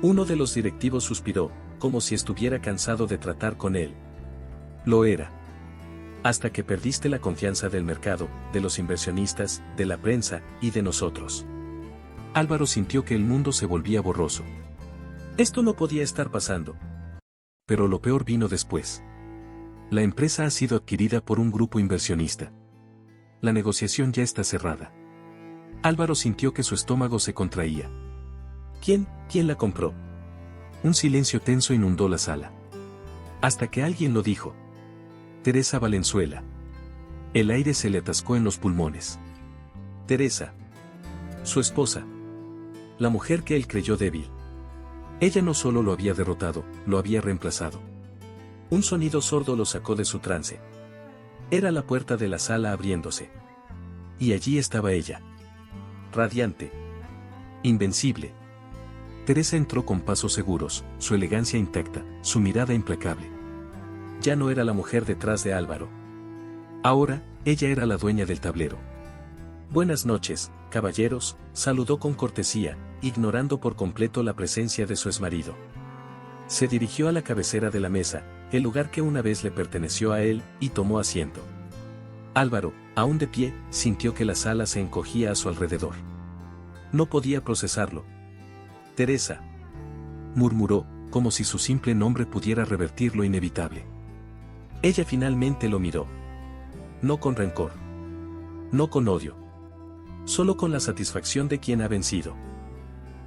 Speaker 1: Uno de los directivos suspiró, como si estuviera cansado de tratar con él. Lo era. Hasta que perdiste la confianza del mercado, de los inversionistas, de la prensa, y de nosotros. Álvaro sintió que el mundo se volvía borroso. Esto no podía estar pasando. Pero lo peor vino después. La empresa ha sido adquirida por un grupo inversionista. La negociación ya está cerrada. Álvaro sintió que su estómago se contraía. ¿Quién la compró? Un silencio tenso inundó la sala. Hasta que alguien lo dijo. Teresa Valenzuela. El aire se le atascó en los pulmones. Teresa. Su esposa. La mujer que él creyó débil. Ella no solo lo había derrotado, lo había reemplazado. Un sonido sordo lo sacó de su trance. Era la puerta de la sala abriéndose. Y allí estaba ella. Radiante. Invencible. Teresa entró con pasos seguros, su elegancia intacta, su mirada implacable. Ya no era la mujer detrás de Álvaro. Ahora, ella era la dueña del tablero. Buenas noches, caballeros, saludó con cortesía, ignorando por completo la presencia de su exmarido. Se dirigió a la cabecera de la mesa, el lugar que una vez le perteneció a él, y tomó asiento. Álvaro, aún de pie, sintió que la sala se encogía a su alrededor. No podía procesarlo. Teresa. Murmuró, como si su simple nombre pudiera revertir lo inevitable. Ella finalmente lo miró. No con rencor. No con odio. Solo con la satisfacción de quien ha vencido.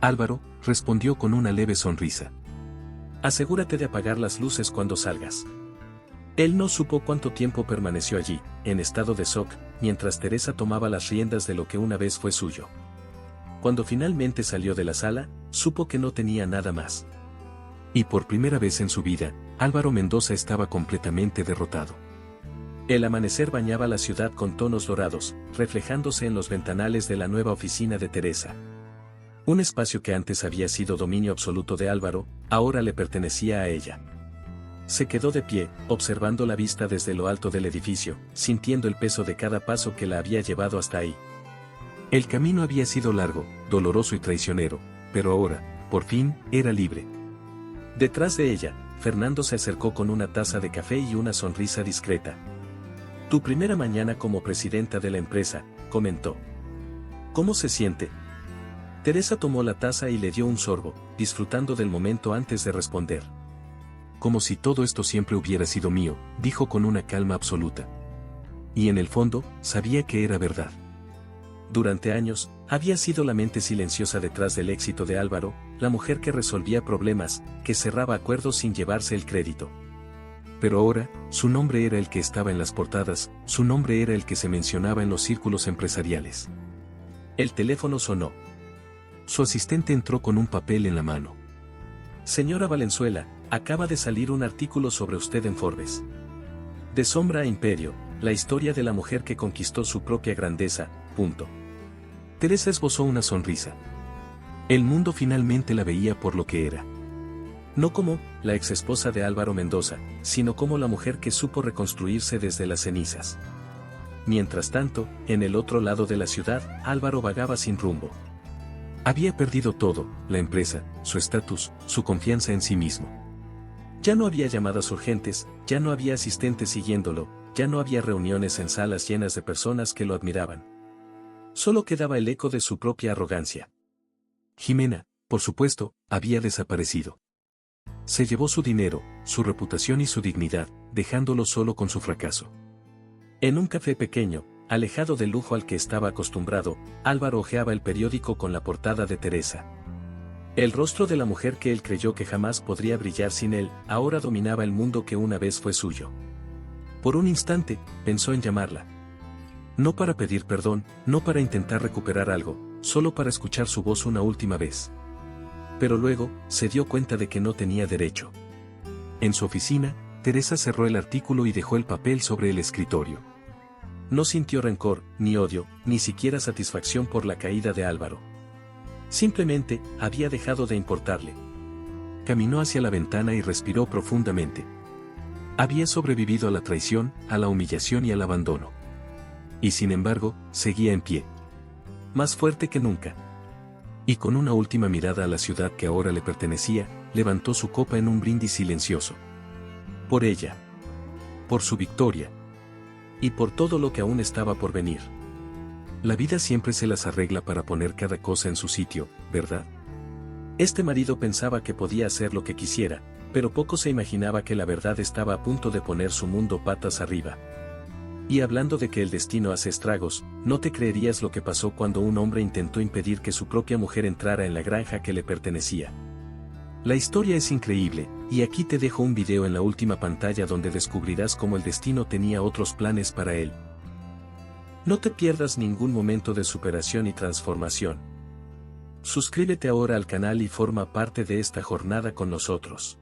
Speaker 1: Álvaro, respondió con una leve sonrisa. Asegúrate de apagar las luces cuando salgas. Él no supo cuánto tiempo permaneció allí, en estado de shock, mientras Teresa tomaba las riendas de lo que una vez fue suyo. Cuando finalmente salió de la sala, supo que no tenía nada más. Y por primera vez en su vida, Álvaro Mendoza estaba completamente derrotado. El amanecer bañaba la ciudad con tonos dorados, reflejándose en los ventanales de la nueva oficina de Teresa. Un espacio que antes había sido dominio absoluto de Álvaro, ahora le pertenecía a ella. Se quedó de pie, observando la vista desde lo alto del edificio, sintiendo el peso de cada paso que la había llevado hasta ahí. El camino había sido largo, doloroso y traicionero, pero ahora, por fin, era libre. Detrás de ella, Fernando se acercó con una taza de café y una sonrisa discreta. Tu primera mañana como presidenta de la empresa, comentó. ¿Cómo se siente? Teresa tomó la taza y le dio un sorbo, disfrutando del momento antes de responder. Como si todo esto siempre hubiera sido mío, dijo con una calma absoluta. Y en el fondo, sabía que era verdad. Durante años, había sido la mente silenciosa detrás del éxito de Álvaro, la mujer que resolvía problemas, que cerraba acuerdos sin llevarse el crédito. Pero ahora, su nombre era el que estaba en las portadas, su nombre era el que se mencionaba en los círculos empresariales. El teléfono sonó. Su asistente entró con un papel en la mano. Señora Valenzuela, acaba de salir un artículo sobre usted en Forbes. De sombra a imperio, la historia de la mujer que conquistó su propia grandeza, punto. Teresa esbozó una sonrisa. El mundo finalmente la veía por lo que era. No como la exesposa de Álvaro Mendoza, sino como la mujer que supo reconstruirse desde las cenizas. Mientras tanto, en el otro lado de la ciudad, Álvaro vagaba sin rumbo. Había perdido todo, la empresa, su estatus, su confianza en sí mismo. Ya no había llamadas urgentes, ya no había asistentes siguiéndolo, ya no había reuniones en salas llenas de personas que lo admiraban. Solo quedaba el eco de su propia arrogancia. Jimena, por supuesto, había desaparecido. Se llevó su dinero, su reputación y su dignidad, dejándolo solo con su fracaso. En un café pequeño, alejado del lujo al que estaba acostumbrado, Álvaro hojeaba el periódico con la portada de Teresa. El rostro de la mujer que él creyó que jamás podría brillar sin él, ahora dominaba el mundo que una vez fue suyo. Por un instante, pensó en llamarla. No para pedir perdón, no para intentar recuperar algo, solo para escuchar su voz una última vez. Pero luego, se dio cuenta de que no tenía derecho. En su oficina, Teresa cerró el artículo y dejó el papel sobre el escritorio. No sintió rencor, ni odio, ni siquiera satisfacción por la caída de Álvaro. Simplemente, había dejado de importarle. Caminó hacia la ventana y respiró profundamente. Había sobrevivido a la traición, a la humillación y al abandono. Y sin embargo, seguía en pie. Más fuerte que nunca. Y con una última mirada a la ciudad que ahora le pertenecía, levantó su copa en un brindis silencioso. Por ella. Por su victoria. Y por todo lo que aún estaba por venir. La vida siempre se las arregla para poner cada cosa en su sitio, ¿verdad? Este marido pensaba que podía hacer lo que quisiera, pero poco se imaginaba que la verdad estaba a punto de poner su mundo patas arriba. Y hablando de que el destino hace estragos, no te creerías lo que pasó cuando un hombre intentó impedir que su propia mujer entrara en la granja que le pertenecía. La historia es increíble, y aquí te dejo un video en la última pantalla donde descubrirás cómo el destino tenía otros planes para él. No te pierdas ningún momento de superación y transformación. Suscríbete ahora al canal y forma parte de esta jornada con nosotros.